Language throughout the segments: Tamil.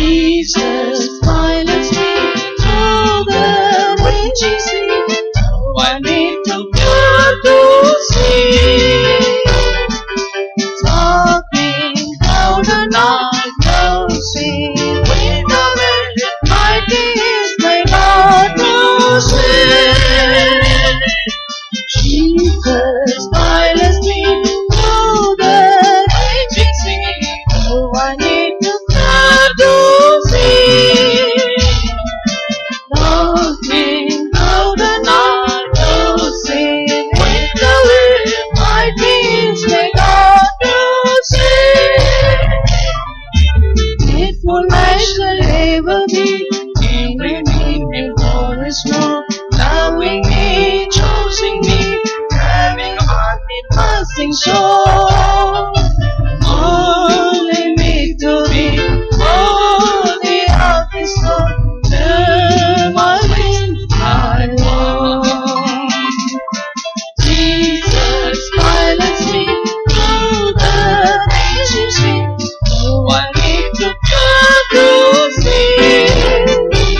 Jesus silenced me through the raging sea. Oh, I need to God to see. Talking out and I know see. When the wind mighty is my God to see. Jesus silenced me through the raging sea. Oh, I need to God to see. Talking out and I know see. When the wind mighty is my God to see. Faithful I shall ever be, even in for His word, loving me, choosing me, having heart in passing soul. Only me to be worthy of His Lord, there my win I want. Jesus silenced me through the raging sea. Oh, I need to God to see.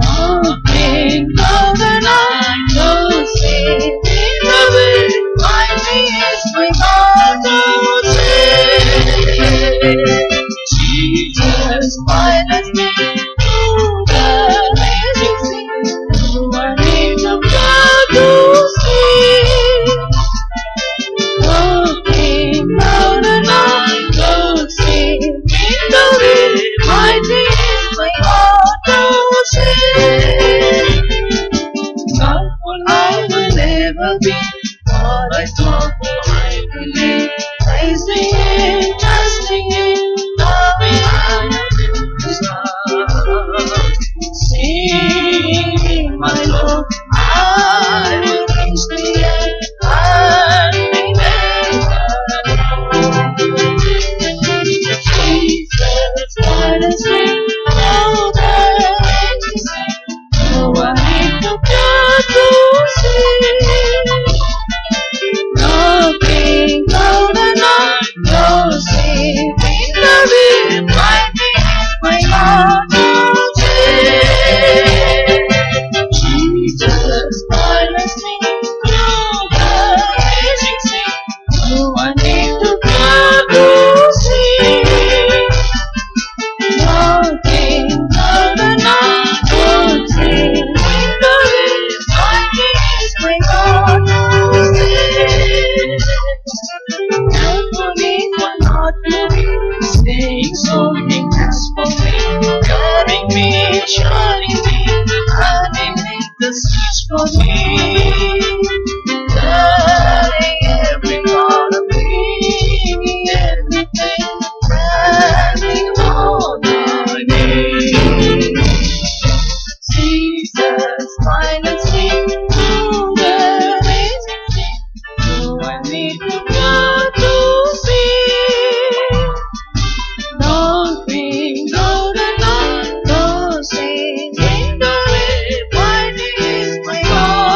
Nothing out and I know see. In the way my is my God to see. Jesus silenced me through the raging sea. Oh, I need to God to see. Nothing out and I know see. In the way my is my God to see. Doubtful I will never be, but I talk, I believe, praising Him, trusting Him, loving His love. Singing my Lord, I will reach the end and remember. Jesus silenced me through the raging sea. Oh, I need to God to see. Nothing out and I know see. In the wind my is my God to see. Jesus silenced me through the raging sea. Oh, I need to God to see. Nothing out and I don't see. In the wind my is my God to see. Not for me, not for me, staying so He cares for me, guarding me, shining me, having made the seas for me, turning every part of me, everything, running all I need. Jesus silenced me through the raging sea. Oh, I need to God to see. Nothing out and I know see. In the way my is my God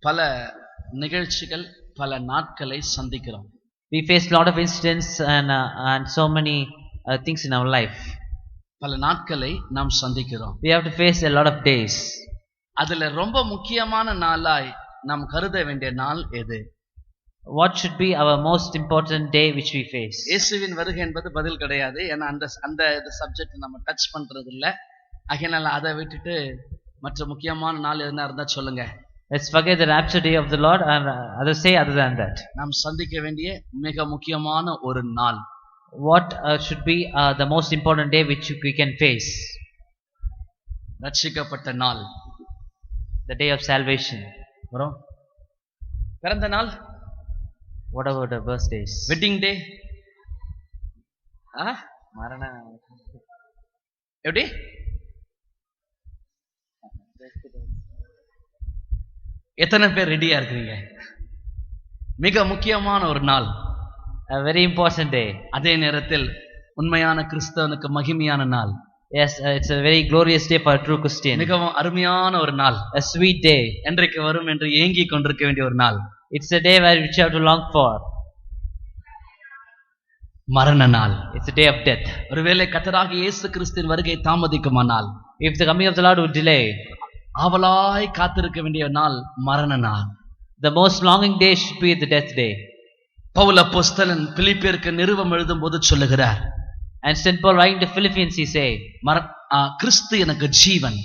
பல நிகழ்ச்சிகள் பல நாட்களை சந்திக்கிறோம். We face a lot of incidents and so many things in our life. பல நாட்களை நாம் சந்திக்கிறோம். We have to face a lot of days. அதுல ரொம்ப முக்கியமான நாளாய் நாம் கருத வேண்டிய நாள் எது? What should be our most important day which we face? இயேசுவின் வருகை என்பது பதில் கிடையாது. ஏன்னா அந்த சப்ஜெக்ட் நம்ம டச் பண்றது இல்ல. அதனால அதை விட்டுட்டு மற்ற முக்கியமான நாள் எதுனா இருந்தா சொல்லுங்க. Let's forget the rapture day of the Lord and others say other than that. நாம் சந்திக்க வேண்டிய மிக முக்கியமான ஒரு நாள். What should be the most important day which we can face? ரட்சிக்கப்பட்ட நாள். The day of salvation. வரும். பிறந்த நாள். What about the birthdays? Wedding day. மரண எப்படி? எத்தனை பேர் ரெடியா இருக்கிறீங்க? மிக முக்கியமான ஒரு நாள். A very important day. அதே நேரத்தில் உண்மையான கிறிஸ்தவனுக்கு மகிமையான நாள். Yes, it's a very glorious day for a true Christian. மிகவும் அருமையான ஒரு நாள். A sweet day. என்றைக்கு வரும் என்று ஏங்கிக் கொண்டிருக்க வேண்டிய ஒரு நாள். It's a day which you have to long for. மரண நாள். It's a day of death. ஒருவேளை கர்த்தராகிய இயேசு கிறிஸ்துவின் வருகை தாமதிக்குமானால், if the coming of the Lord would delay, ஆவலாய் காத்திருக்க வேண்டிய நாள் மரண நாள். The most longing day should be the death day. Pavul அப்போஸ்தலன் பிலிப்பியருக்கு நிருபம் எழுதும்போது சொல்லுகிறார். And St. Paul writing to Philippians he say, கிறிஸ்து எனக்கு ஜீவன்.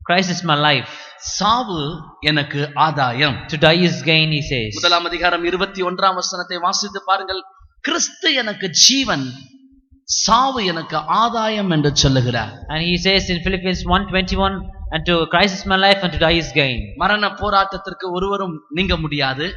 Christ is my life. சாவு எனக்கு ஆதாயம். To die is gain, he says. முதலாம் அதிகாரம் 21ஆம் வசனத்தை வாசித்து பாருங்கள். கிறிஸ்து எனக்கு ஜீவன், சாவு எனக்கு ஆதாயம் என்று சொல்லுகிறார். And he says in Philippians 1:21, and to Christ is my life and to die is gain. மரண போராட்டத்திற்கு ஒருவரும் நீங்க முடியாது.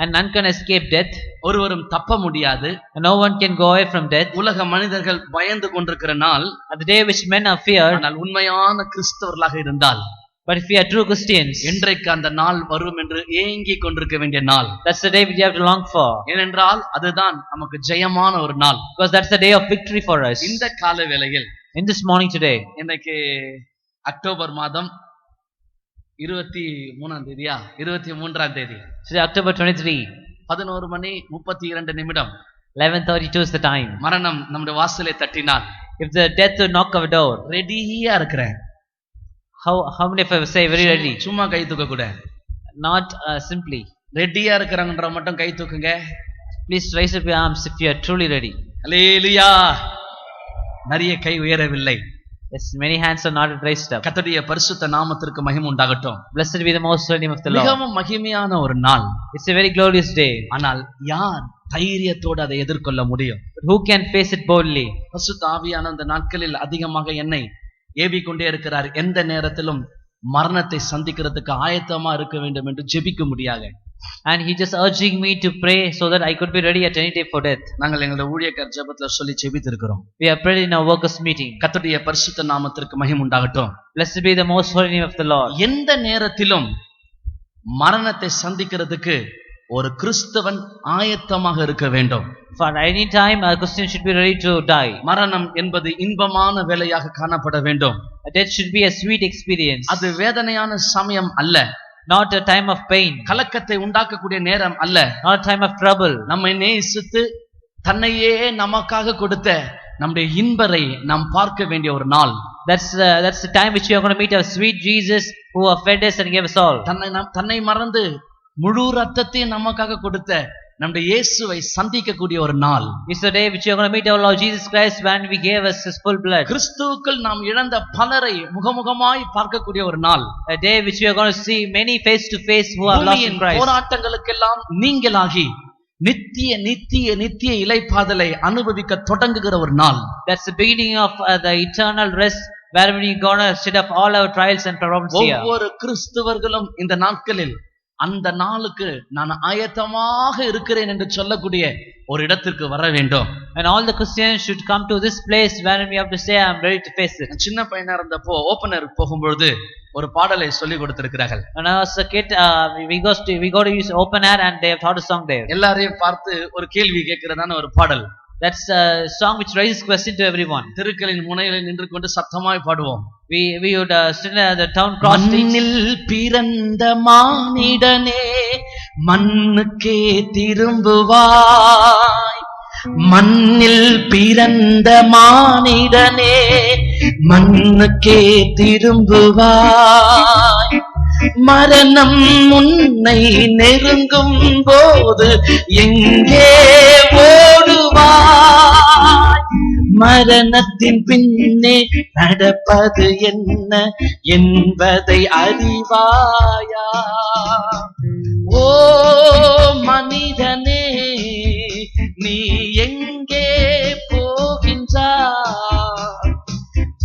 And none can escape death. ஒருவரும் தப்ப முடியாது. And no one can go away from death. உலக மனிதர்கள் பயந்து கொண்டிருக்கிற நாள். At the day which men are feared. ஆனால் உண்மையான கிறிஸ்தவர்களாக இருந்தால், but if we are true Christians, என்றைக்கு அந்த நாள் வரும் என்று ஏங்கிக் கொண்டிருக்க வேண்டிய நாள். That's the day which you have to long for. ஏனென்றால் அதுதான் நமக்கு ஜெயமான ஒரு நாள். Because that's the day of victory for us. இந்த கால வேளையில், in this morning today, இன்னைக்கு அக்டோபர் மாதம் 23ஆம் தேதியா? 23ஆம் தேதி. Today October 23. 11:32 11:32 is the time. மரணம் நம்முடைய வாசலை தட்டினால், if the death would knock our door, ரெடியா இருக்கிறேன். how many of us say very ready? சும்மா கை தூக்க கூட. Not simply. ரெடியா இருக்கிறவங்கன்ற மட்டும் கை தூக்குங்க. Please raise up your arms if you are truly ready. அல்லேலூயா. நிறைய கை உயரவில்லை. Yes, many hands are not raised up. கர்த்தருடைய பரிசுத்த நாமத்திற்கு மகிமை உண்டாகட்டும். Blessed be the most holy name of the Lord. மிகவும் மகிமையான ஒரு நாள். It's a very glorious day. ஆனால் யார் தைரியத்தோடு அதை எதிர்கொள்ள முடியும்? But who can face it boldly? பரிசுத்த ஆவியான அந்த நாட்களில் அதிகமாக என்னை ஏவி கொண்டே இருக்கிறார். எந்த நேரத்திலும் மரணத்தை சந்திக்கிறதுக்கு ஆயத்தமா இருக்க வேண்டும் என்று ஜெபிக்க முடியாது. And he just urging me to pray so that I could be ready at any day for death. நாங்கள் எங்களுடைய ஊழியக்கார ஜெபத்துல சொல்லி ஜெபித்திருக்கிறோம். We have prayed in our workers meeting. கர்த்தருடைய பரிசுத்த நாமத்திற்கு மகிமை உண்டாகட்டும். Blessed be the most holy name of the Lord. எந்த நேரத்திலும் மரணத்தை சந்திக்கிறதுக்கு ஒரு கிறிஸ்தவன் ஆயத்தமாக இருக்க வேண்டும். For any time a Christian should be ready to die. மரணம் என்பது இன்பமான வேலையாக காணப்பட வேண்டும். Death should be a sweet experience. அது வேதனையான சமயம் அல்ல. Not a time of pain. கலக்கத்தை உண்டாக்கக்கூடிய நேரம் அல்ல. Not a time of trouble. நம்மை நேசித்து தன்னையே நமக்காக கொடுத்த நம்முடைய இன்பரை நாம் பார்க்க வேண்டிய ஒரு நாள். That's the time which we are going to meet our sweet Jesus who have fed us and gave us all. தன்னை மறந்து முழு ரத்தத்தையும் நமக்காக கொடுத்த நம்முடைய இயேசுவை சந்திக்கக்கூடிய ஒரு நாள். It's the day which we are going to meet our Lord Jesus Christ when we gave us his full blood. கிறிஸ்துவுக்குள் நாம் இழந்த பலரை முகமுகமாய் பார்க்கக்கூடிய ஒரு நாள். A day which we are going to see many face to face who are lost in Christ. போராட்டங்களுக்கெல்லாம் நீங்களாகி நித்திய நித்திய நித்திய இளைப்பாதலை அனுபவிக்க தொடங்குகிற ஒரு நாள். That's the beginning of the eternal rest where we are going to set up all our trials and problems here. ஒவ்வொரு கிறிஸ்தவர்களும் இந்த நாட்களில் அந்த நாளுக்கு நான் ஆயத்தமாக இருக்கிறேன் என்று சொல்லக்கூடிய ஒரு இடத்திற்கு வர வேண்டும். And all the Christians should come to this place where we have to say I am ready to face it. சின்ன பையனா இருந்தப்போ ஓபனர் போகும்போது ஒரு பாடலை சொல்லி கொடுத்திருக்கிறார்கள். When I was a kid, we go to use open air and they have taught a song there. எல்லாரையும் பார்த்து ஒரு கேள்வி கேட்கிறதான ஒரு பாடல். That's a song which raises question to everyone. தெருக்களின் முனையில் நின்று கொண்டு சத்தமாய் பாடுவோம். We would stand at the town cross streets. மண்ணில் பிறந்த மானிடனே மண்ணுக்கே திரும்புவாய். மண்ணில் பிறந்த மானிடனே மண்ணுக்கே திரும்புவாய். மரணம் உன்னை நெருங்கும் போது எங்கே ஓடுவாய்? மரணத்தின் பின்னே நடப்பது என்ன என்பதை அறிவாயா? ஓ மனிதனே, நீ எங்கே போகின்றாய்?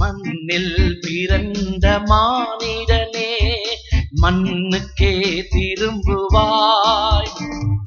மண்ணில் பிறந்த மானிடனே மண்ணுக்கே திரும்புவாய்.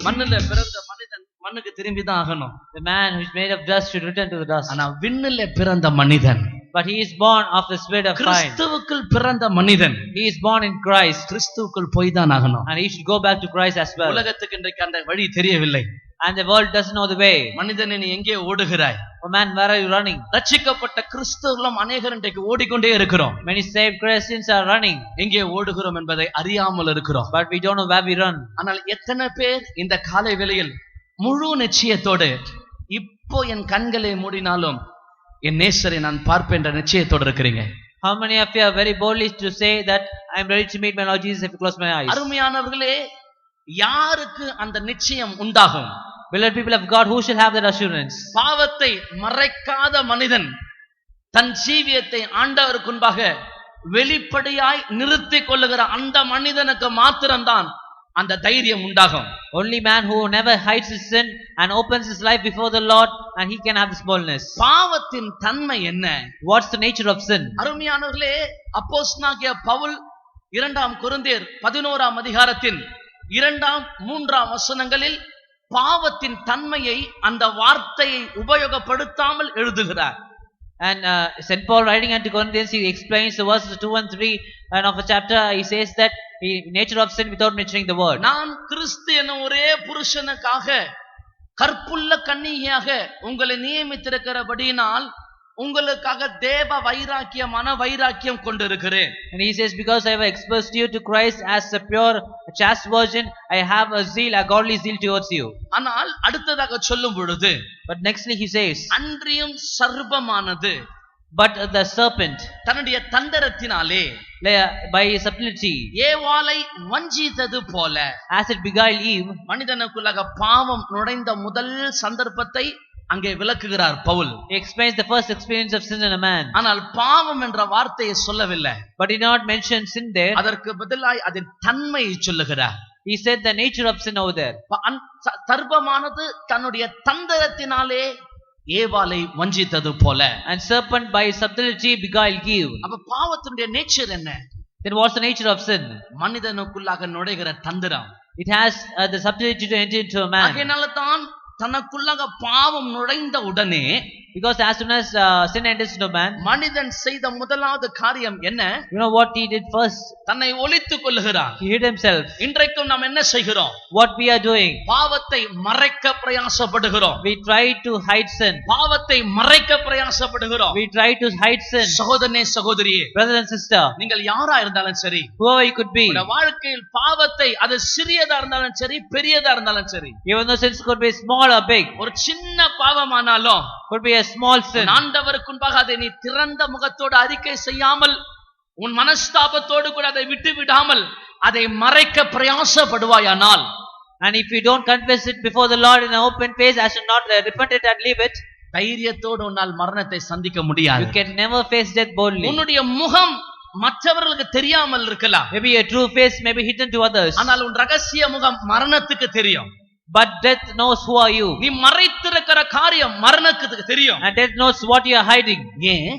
மண்ணில் பிறந்த மனிதன் மண்ணுக்கு திரும்பிதான் ஆகணும். The man who is made of dust should return to the dust. ஆனா விண்ணில் பிறந்த மனிதன், But he is born of the spirit of fire. கிறிஸ்துவுக்குள் பிறந்த மனிதன், He is born in Christ, கிறிஸ்துவுக்குள் போய் தான் ஆகணும். and he should go back to Christ as well. உலகத்துக்கு இன்றைக்கு அந்த வழி தெரியவில்லை. And the world doesn't know the way. மனிதனை நீ எங்கே ஓடுகிறாய்? Oh man, where are you running? ரட்சிக்கப்பட்ட கிறிஸ்தவர்களும் அநேகர் இன்றைக்கு ஓடிக்கொண்டே இருக்கிறோம். Many saved Christians are running, எங்கே ஓடுகிறோம் என்பதை அறியாமல் இருக்கிறோம். but we don't know where we run. ஆனால் எத்தனை பேர் இந்த காலை வேளையில் முழு நிச்சயத்தோடு, இப்போ என் கண்களை மூடினாலும் என் நேசரை நான் பார்ப்பேன் என்ற நிச்சயத்தோடு இருக்கிறீங்க? How many of you are very boldly to say that I am ready to meet my Lord Jesus if I close my eyes? அருமையானவர்களே, யாருக்கு அந்த நிச்சயம் உண்டாகும்? Beloved people of God, who shall have that assurance? பாவத்தை மறைக்காத மனிதன் தன் ஜீவியத்தை ஆண்டவருக்கு முன்பாக வெளிப்படையாய் நிறுத்திக் கொள்ளுகிற அந்த மனிதனுக்கு மாத்திரம்தான் அந்த தைரியம் உண்டாகும். Only man who never hides his sin and opens his life before the Lord, and he can have this boldness. பாவத்தின் தன்மை என்ன? What's the nature of sin? அருமையானவர்களே, அப்போஸ்தலனாகிய பவுல் 2 கொரிந்தியர் 11 அதிகாரத்தின் 2-3 வசனங்களில் பாவத்தின் தன்மையை அந்த வார்த்தையை உபயோகப்படுத்தாமல் எழுதுகிறார். And St. Paul writing unto Corinthians, he explains the verses 2 and 3 and of a chapter. He says that the nature of sin without mentioning the word. நான் கிறிஸ்து என்னும் ஒரே புருஷனுக்காக கற்புள்ள கன்னிகையாக உங்களை நியமித்திருக்கிறபடியினால் உங்களுக்காக தேவ வைராக்கியம், மன வைராக்கியம் கொண்டிருக்கிறேன். And he says, because I have exposed you to Christ as a pure chaste virgin, I have a zeal, a godly zeal towards you. ஆனால் அடுத்ததாக சொல்லும் பொழுது, But nextly he says, அன்றியும் சர்ப்பமானது but the serpent, தன்னுடைய தந்திரத்தினாலே by subtlety, ஏவாளை வஞ்சித்தது போல, as it beguiled Eve, மனிதனுக்குள்ளாக பாவம் நுழைந்த முதல் சந்தர்ப்பத்தை அங்கே விளக்குகிறார் Pavul. he explains the first experience of sin in a man. ஆனால் பாவம் என்ற வார்த்தையை சொல்லவில்லை. But he did not mention sin there. அதற்கு பதிலாய் அதன் தன்மையை சொல்லுகிறார். He said the nature of sin over there. சர்ப்பமானது தன்னுடைய தந்திரத்தினாலே ஏவாளை வஞ்சித்தது போல. And serpent by subtlety beguiled Eve. அப்ப பாவத்தினுடைய நேச்சர் என்ன? Then what's the nature of sin? மனிதனுக்குள்ளாக நுழைகிற தந்திரம். It has the subtlety to enter into a man. அதனால தான் தனக்குள்ளாக பாவம் நுழைந்த உடனே, because as soon as sin enters into man, மனிதன் செய்த முதலாவது காரியம் என்ன? You know what he did first? தன்னை ஒளித்துக் கொள்ளுகிறார். He hid himself. இன்றைக்கும் நாம் என்ன செய்கிறோம்? What we are doing? பாவத்தை மறைக்க பிரயாசப்படுகிறோம். We try to hide sin. பாவத்தை மறைக்க பிரயாசப்படுகிறோம். We try to hide sin. சகோதரனே, சகோதரியே, Brother and sister, நீங்கள் யாரா இருந்தாலும் சரி, whoever you could be, உங்கள் வாழ்க்கையில் பாவத்தை, அது சிறியதா இருந்தாலும் சரி, பெரியதா இருந்தாலும் சரி, even though sins could be small or big, ஒரு சின்ன பாவமானாலும் could be a small sin, ஆண்டவருக்கு முன்பாக அதை நீ திறந்த முகத்தோடு அறிக்கை செய்யாமல், உன் மனஸ்தாபத்தோடு கூட அதை விட்டு விடாமல் அதை மறைக்க பிரயாசப்படுவாயானால், and if you don't confess it before the Lord in an open face, as should not repent it and leave it, தைரியத்தோடு உன்னால் மரணத்தை சந்திக்க முடியாது. you can never face death boldly. உன்னுடைய முகம் மற்றவர்களுக்கு தெரியாமல் இருக்கலாம். Maybe your true face may be hidden to others, ஆனால் உன் ரகசிய முகம் மரணத்துக்கு தெரியும். but death knows who are you. நீ மறைத்திருக்கிற காரியம் மரணத்துக்கு தெரியும். And death knows what you are hiding. ஏன்?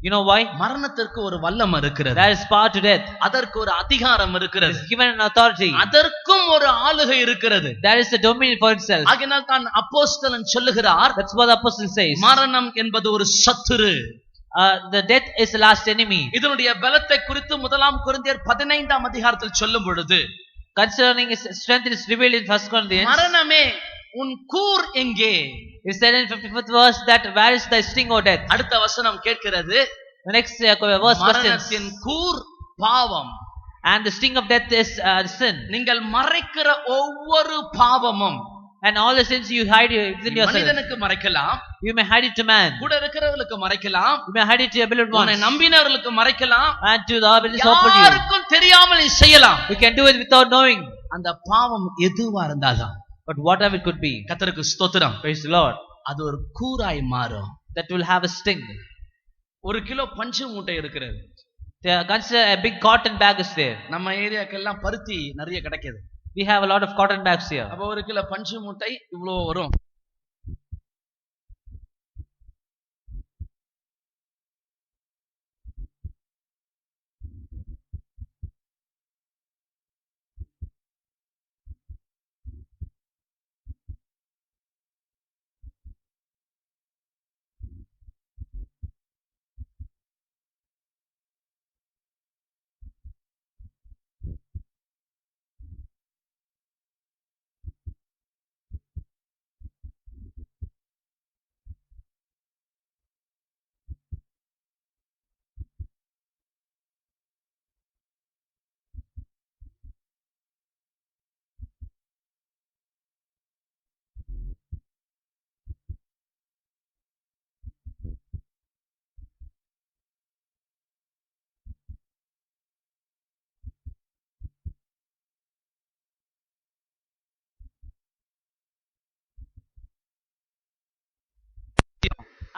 You know why? மரணத்திற்கு ஒரு வல்லம் இருக்கிறது. There is power to death. அதற்கு ஒரு அதிகாரம் இருக்கிறது. It is given an authority. அதற்கும் ஒரு ஆளுகை இருக்கிறது. There is a dominion for itself. ஆகையால் தான் அப்போஸ்தலன் சொல்லுகிறார், That's what the apostle says. மரணம் என்பது ஒரு சத்துரு. The death is the last enemy. இதனுடைய பலத்தை குறித்து 1 கொரிந்தியர் 15 அதிகாரத்தில் சொல்லும் பொழுது, Concerning his strength is revealed in 1 Corinthians. மரணமே உன் கூர் எங்கே? He said in 55th verse that where is thy sting, O death? அடுத்த வசனம் கேட்கிறது, The next verse questions. மரணத்தின் கூர் பாவம். And the sting of death is sin. நீங்கள் மறைக்கிற ஒவ்வொரு பாவமும், And all the sins you hide within yourself. மனிதனுக்கு மறைக்கலாம், You may hide it to man. கூட இருக்கிறவர்களுக்கு மறைக்கலாம், You may hide it to your beloved உன்னை ones. நம்பினவர்களுக்கு மறைக்கலாம், And to the ability offered you. யாருக்கும் தெரியாமல் நீ செய்யலாம். You can do it without knowing. அந்த பாவம் எதுவா இருந்தாலும் But whatever it could be. கர்த்தருக்கு ஸ்தோத்திரம். Praise the Lord. அது ஒரு கூராய் மாறும். That will have a sting. 1 kilo பஞ்சு மூட்டை இருக்கிறது. Consider a big cotton bag is there. நம்ம ஏரியாக்கெல்லாம் பருத்தி நிறைய கிடைக்குது. We have a lot of cotton bags here. அப்ப 1 கிலோ பஞ்சு மூட்டை இவ்வளோ வரும்.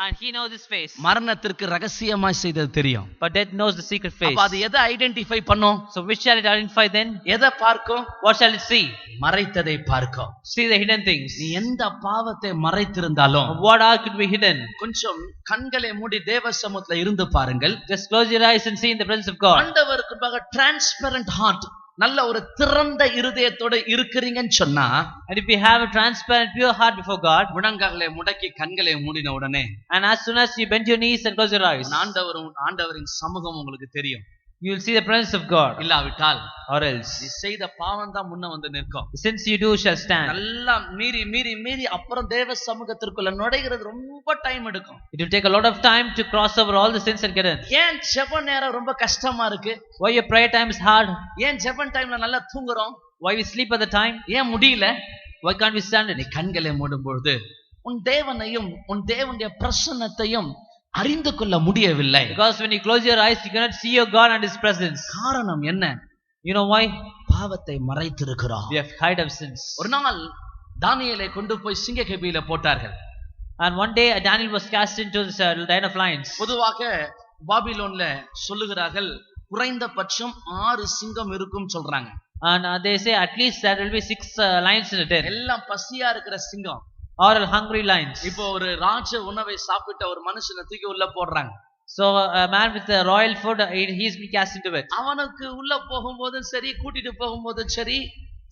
And he knows his face. மரணத்திற்கு ரகசியமாய் செய்தது தெரியும். But death knows the secret face. அப்ப அது எதை ஐடென்டிஃபை பண்ணும்? So which shall it identify then? எதை பார்க்கும்? What shall it see? மறைத்ததை பார்க்கும். See the hidden things. நீ எந்த பாவத்தை மறைத்திருந்தாலும், What are could be hidden? கொஞ்சம் கண்களை மூடி தேவ சமூகத்துல இருந்து பாருங்கள். Just close your eyes and see in the presence of God. ஆண்டவருக்கு முன்பாக டிரான்ஸ்பரண்ட் ஹார்ட், நல்ல ஒரு திறந்த இருதயத்தோட இருக்கிறீங்கன்னு சொன்னா, And if you have a transparent pure heart before God, முழங்கால்களை முடக்கி கண்களை மூடின உடனே, and as soon as you bend your knees and close your eyes, ஆண்டவரின் சமூகம் உங்களுக்கு தெரியும். you will see the presence of God. இல்லாவிட்டால் Or else நீ செய்த பாவம் தான் முன்ன வந்து நிற்கும். the sins you do shall stand. நல்லா மீறி மீறி மீறி அப்புறம் தேவ சமூகத்திற்குள்ள நுழைகிறது ரொம்ப டைம் எடுக்கும். It will take a lot of time to cross over all the sins and get in. ஏன் ஜெப நேரம் ரொம்ப கஷ்டமா இருக்கு? Why your prayer time is hard? ஏன் ஜெப டைம்ல நல்லா தூங்குறோம்? Why we sleep at the time? ஏன் முடியல? Why can't we stand நீ it? கண்களை மூடும் பொழுது உன் தேவனையும் உன் தேவனுடைய பிரசன்னத்தையும் அறிந்து கொள்ள முடியவில்லை. Because when you close your eyes, you cannot see your God and His presence. காரணம் என்ன? You know why? பாவத்தை மறைத்திருக்கிறோம். We have hide of sins. ஒரு நாள் தானியேலை கொண்டு போய் சிங்கக்கெபியில போட்டார்கள். And one day Daniel was cast into this den of lions. பொதுவாக பாபிலோன்ல சொல்லுகிறார்கள், குறைந்தபட்சம் 6 சிங்கம் இருக்கும் சொல்றாங்க. And they say at least there will be 6 lions in a den. எல்லாம் பசியா இருக்கிற சிங்கம். Or hungry lions. இப்போ ஒரு ராஜ உணவை சாப்பிட்ட ஒரு மனுஷனை தூக்கி உள்ள போடுறாங்க. So a man with the royal food, he's been cast into it. அவனுக்கு உள்ள போகும்போதும் சரி, கூட்டிட்டு போகும்போதும் சரி,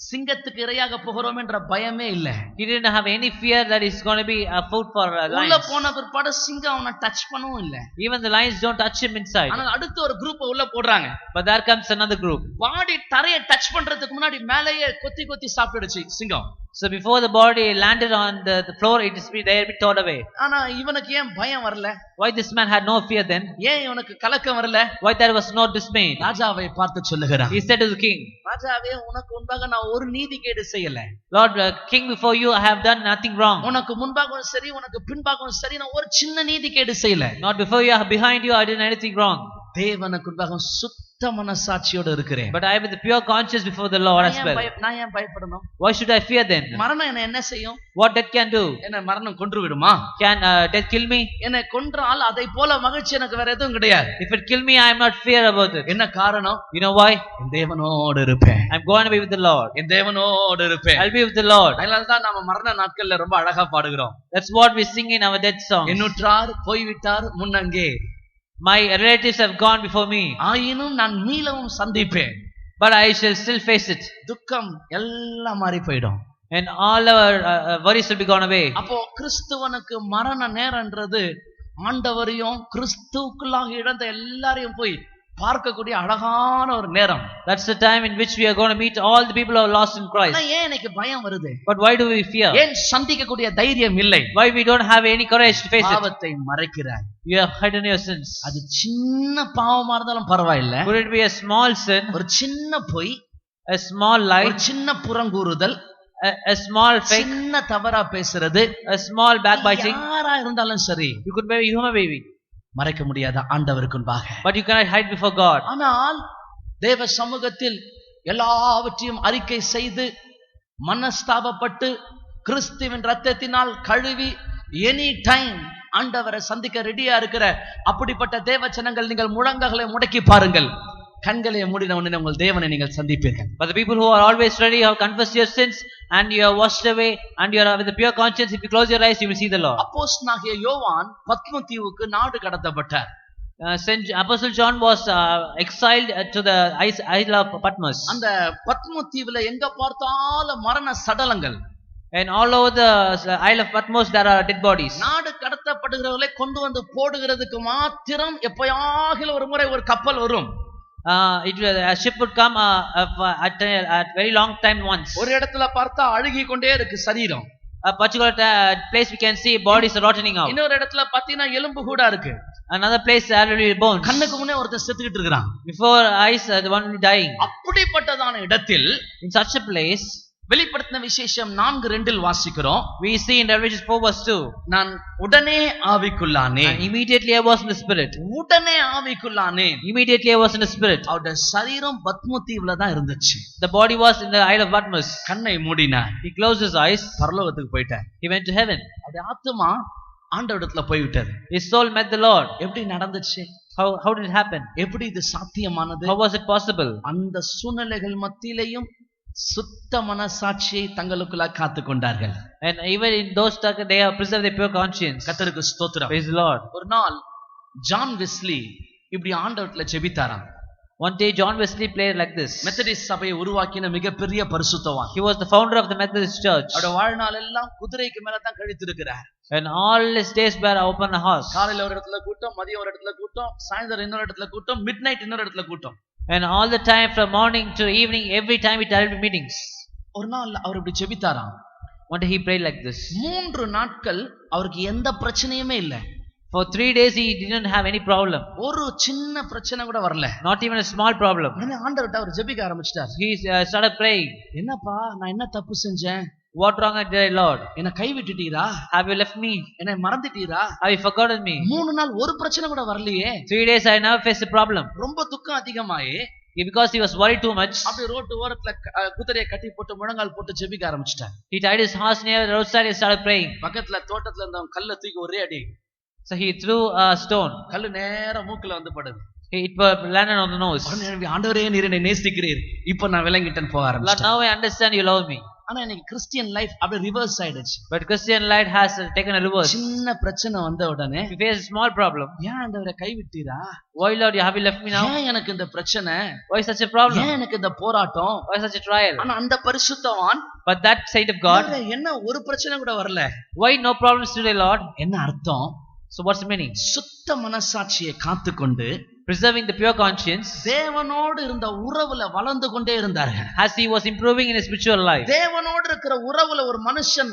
சிங்கத்துக்கு இரையாக போகிறோம் என்ற பயமே இல்ல. He didn't have any fear that it's going to be a food for உள்ள lions. போன பிற்பாடு சிங்கம் அவனை டச் பண்ணவும் இல்ல. Even the lions don't touch him inside. ஆனா அடுத்த ஒரு குரூப் உள்ள போடுறாங்க. But there comes another group. பாடி தரையை டச் பண்றதுக்கு முன்னாடி மேலேயே கொத்தி கொத்தி சாப்பிடுச்சு சிங்கம். So before the body landed on the floor, it is they had been torn away. ஆனா இவனுக்கு ஏன் பயம் வரல? Why this man had no fear then? ஏன் இவனுக்கு கலக்கம் வரல? Why there was no dismay? ராஜாவை பார்த்து சொல்லுகிறான். He said to the king, ராஜாவே, உனக்கு முன்பாக நான் ஒரு நீதிகேடு செய்யல. Lord, king, before you I have done nothing wrong. உனக்கு முன்பாகவும் சரி, உனக்கு பின்பாகவும் சரி, நான் ஒரு சின்ன நீதிகேடு செய்யல. Not before you, behind you I did anything wrong. தேவனுக்கு முன்பாக சுத்த மனசாட்சியோடு இருக்கிறேன். But I with a pure conscience before the Lord as well. நான் ஏன் பயப்படணும்? Why should I fear then? மரணம் என்ன செய்யும்? What death can do? என்ன மரணம் கொன்று விடுமா? Can death kill me? என்னை கொன்றால் அதை போல மகிழ்ச்சி எனக்கு வேற எதுவும் கிடையாது. If it kill me, I am not fear about it. என்ன காரணம்? You know why? என் தேவனோடு இருப்பேன். I'm going to be with the Lord. என் தேவனோடு இருப்பேன். I'll be with the Lord. அதனால தான் நாம மரண நாட்கள்ல ரொம்ப அழகா பாடுகிறோம். That's what we sing in our death songs. என்னுற்றார் போய்விட்டார் முன்னங்கே, My relatives have gone before me, ஆயினும் நான் மீளவும் சந்திப்பேன். but I shall still face it. துக்கம் எல்லாம் மாறி போயிடும். And all our worries will be gone away. அப்போ கிறிஸ்துவனுக்கு மரண நேரம்ன்றது ஆண்டவரையும் கிறிஸ்துவுக்குள்ளாக இழந்த எல்லாரையும் போய் பார்க்கக்கூடிய அழகான ஒரு நேரம். That's the time in which we are going to meet all the people who are lost in Christ. ஆனா ஏன் எனக்கு பயம் வருது? But why do we fear? ஏன் சந்திக்கக்கூடிய தைரியம் இல்லை? Why we don't have any courage to face it? பாவத்தை மறைக்கிறாய். You have hidden your sins. அது சின்ன பாவமா இருந்தாலும் பரவாயில்லை. Could it be a small sin? ஒரு சின்ன பொய், A small lie? ஒரு சின்ன புறங்கூறுதல், A small fake? சின்ன தவறா பேசுறது, A small backbiting? யாரா இருந்தாலும் சரி You could be a human baby, மறைக்க முடியாத ஆண்டவருக்கு முன்பாக. but you cannot hide before God. ஆனால் தேவ சமூகத்தில் எல்லாவற்றையும் அறிக்கை செய்து மனஸ்தாபப்பட்டு கிறிஸ்துவின் இரத்தத்தினால் கழுவி எனி டைம் ஆண்டவரை சந்திக்க ரெடியா இருக்கிற அப்படிப்பட்ட தேவ ஜனங்கள், நீங்கள் முழங்கால்களை முடக்கி பாருங்கள். கண்களை மூடின உடனே உங்கள் தேவனை நீங்கள் சந்திப்பீர்கள். But the people who are always ready, have confessed your sins and you are washed away and you are with a pure conscience, if you close your eyes you will see the Lord. அப்போஸ்தலனாகிய யோவான் பத்மு தீவுக்கு நாடு கடத்தப்பட்டார். Apostle John was exiled to the isle of Patmos. அந்த பத்மு தீவுல எங்க பார்த்தாலும் மரண சடலங்கள். And all over the isle of Patmos there are dead bodies. நாடு கடத்தப்படுகிறவர்களை கொண்டு வந்து போடுகிறதுக்கு மாத்திரம் எப்பயாகிலும் ஒரு முறை ஒரு கப்பல் வரும். A ship would come at very long time once. ஒரு இடத்துல பார்த்தா அழுகி கொண்டே இருக்கு சரீரம். A particular place we can see bodies are rotting out. இன்னொரு இடத்துல பாத்தீங்கன்னா எலும்பு கூட இருக்கு. Another place there will be bones. கண்ணுக்கு முன்னே ஒருத்தன் செத்துக்கிட்டு இருக்கான். Before eyes the one dying. அப்படிப்பட்டதான இடத்தில் In such a place வெளிப்படுத்தின விசேஷம் 4:2 வாசிக்கிறோம். we see in Revelation 4:2 நான் உடனே ஆவிக்குள்ளானே. Immediately I was in the spirit. உடனே ஆவிக்குள்ளானே. Immediately I was in the spirit. அவருடைய சரீரம் பத்மு தீவுல தான் இருந்துச்சு. The body was in the isle of Patmos. கண்ணை மூடினார். He closed his eyes. பரலோகத்துக்கு போயிட்டார். He went to heaven. அவருடைய ஆத்துமா ஆண்டவரிடத்துல போய் விட்டது. His soul met the Lord. எப்படி நடந்துச்சு? How did it happen? எப்படி இது சாத்தியமானது? How was it possible? அந்த சூழ்நிலைகள் மத்தியிலையும் சுத்த மனசாட்சியை தங்களுக்குள்ள காத்து கொண்டார்கள். And even in those times they have preserved their pure conscience. கர்த்தருக்கு ஸ்தோத்திரம். Praise the Lord. ஒரு நாள் ஜான் வெஸ்லி இப்படி ஆண்டவர்ல ஜெபித்தாராம். One day John Wesley prayed like this. Methodist சபையை உருவாக்கின மிகப்பெரிய பரிசுத்தவான். He was the founder of the Methodist Church. அவருடைய வாழ்நாள் எல்லாம் குதிரைக்கு மேல தான் கழித்திருக்கிறார். And all his days were open a horse. காலையில ஒரு இடத்துல கூட்டம், மதியம் ஒரு இடத்துல கூட்டம், சாயந்தரம் இன்னொரு இடத்துல கூட்டம், மிட்நைட் இன்னொரு இடத்துல கூட்டம். And all the time from morning to evening, every time he held meetings. ஒரு நாள் அவர் இப்படி ஜெபித்தாராம். One day he prayed like this. 3 நாட்கள் அவருக்கு எந்த பிரச்சனையுமே இல்ல. For 3 days he didn't have any problem. ஒரு சின்ன பிரச்சனை கூட வரல. Not even a small problem. உடனே ஆண்டவர்ட்ட அவர் ஜெபிக்க ஆரம்பிச்சிட்டார். He started praying. என்னப்பா நான் என்ன தப்பு செஞ்சேன்? What wrong I did, Lord? என்ன கை விட்டுட்டீரா? Have you left me? என்ன மறந்துட்டீரா? Have you forgotten me? 3 நாள் ஒரு பிரச்சனை கூட வரலையே. 3 days I never faced a problem. ரொம்ப துக்கம் அதிகமாயி because he was worried too much. அப்படியே ரோட்டு ஓரத்துல குதிரையை கட்டி போட்டு முழங்கால் போட்டு ஜெபிக்க ஆரம்பிச்சிட்டார். He tied his horse near the roadside and started praying. பக்கத்துல தோட்டத்துல இருந்த கல்லை தூக்கி ஒரே அடி. So he threw a stone. கல்லு நேரா மூக்குல வந்து படுது. It landed on the nose. ஆண்டவரே நீர் என்னை நேசிக்கிறீர். இப்போ நான் விளங்கிட்டேன் போக ஆரம்பிச்சேன். Now I understand you love me. ஆனா இன்னைக்கு கிறிஸ்டியன் லைஃப் அப்படியே ரிவர்ஸ் ஆயிடுச்சு. But Christian life has taken a reverse. சின்ன பிரச்சனை வந்த உடனே If you face a small problem, ஏன் ஆண்டவரே கைவிட்டீரா? Why Lord you have you left me now? ஏன் எனக்கு இந்த பிரச்சனை? Why such a problem? ஏன் எனக்கு இந்த போராட்டம்? Why such a trial? ஆனா அந்த பரிசுத்தவான் But that side of God, என்ன ஒரு பிரச்சனை கூட வரல. why no problems today, Lord? என்ன அர்த்தம்? So what's the meaning? சுத்த மனசாட்சியை காத்துக்கொண்டு preserving the pure conscience, தேவனோடு இருந்த உறவுல வளர்ந்து கொண்டே இருந்தார்கள். as he was improving in his spiritual life. தேவனோடு இருக்கிற உறவுல ஒரு மனுஷன்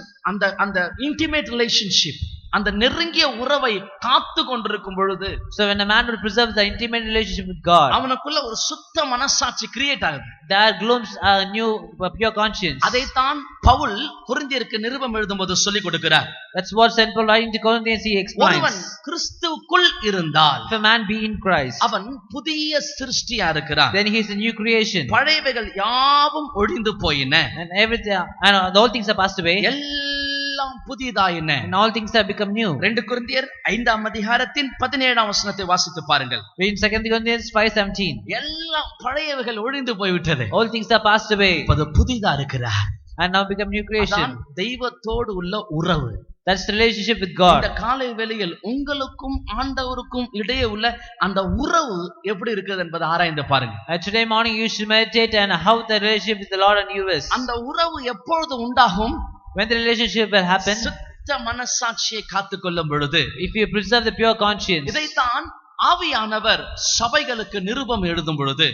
அந்த இன்டிமேட் ரிலேஷன்ஷிப், அந்த நெருங்கிய உறவை காத்து கொண்டிருக்கும் பொழுது, so when a man will preserve the intimate relationship with God, அவனுக்குள்ள ஒரு சுத்த மனசாட்சி கிரியேட் ஆகுது. there glooms a new pure conscience. அதைத்தான் பவுல் கொரிந்தியருக்கு நிருபம் எழுதும்போது சொல்லிக் கொடுக்கிறார். That's what Saint Paul writing to Corinthians he explains. ஒருவன் கிறிஸ்துவுக்குள் இருந்தால், if a man be in Christ, அவன் புதிய சிருஷ்டியா இருக்கிறான். then he is a new creation. பழையவைகள் யாவும் ஒழிந்து போயின, and everything and all things are passed away, எல்லாம் புதியதாயின, and all things have become new. 2 கொரிந்தியர் 5ஆம் அதிகாரத்தின் 17ஆம் வசனத்தை வாசித்து பாருங்கள். In 2 Corinthians 5:17, எல்லாம் பழையவைகள் ஒழிந்து போய்விட்டது, all things are passed away, இப்போது புதிதா இருக்கிறார், and now become new creation. தெய்வத்தோடு உள்ள உறவு, that's the relationship with God. இந்த காலை வேளையில் உங்களுக்கும் ஆண்டவருக்கும் இடையே உள்ள அந்த உறவு எப்படி இருக்குது என்பதை ஆராய்ந்து பாருங்க. Today morning you should meditate on how the relationship with the Lord and you is. அந்த உறவு எப்பொழுது உண்டாகும்? When the relationship will happen, சுத்த மனசாட்சியை காத்துக்கொள்ளும் பொழுது, if you preserve the pure conscience. இதைத்தான் ஆவியானவர் சபைகளுக்கு நிருபம் எழுதும் பொழுது,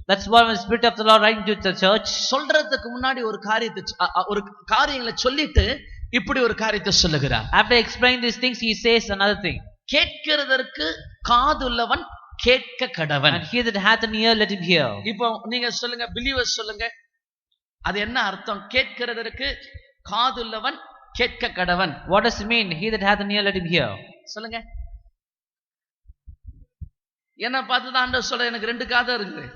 that's why when the Spirit of the Lord writing to the church, சொல்றதுக்கு முன்னாடி ஒரு காரியங்களை சொல்லிட்டு இப்படி ஒரு காரியத்தை சொல்லுகிறார். after explaining these things, he says another thing. கேட்கிறதற்கு காதுள்ளவன் கேட்க கடவன். And he that hath an ear, let him hear. இப்போ நீங்க சொல்லுங்க, பிலீவர்ஸ் சொல்லுங்க, அது என்ன அர்த்தம்? கேட்கிறதற்கு காதுள்ளவன் கேட்க கடவன். What does it mean? He that hath an ear, let him hear. சொல்லுங்க. என்ன பார்த்து தான் ஆண்டவர் சொல்ற, எனக்கு 2 காது இருக்குது.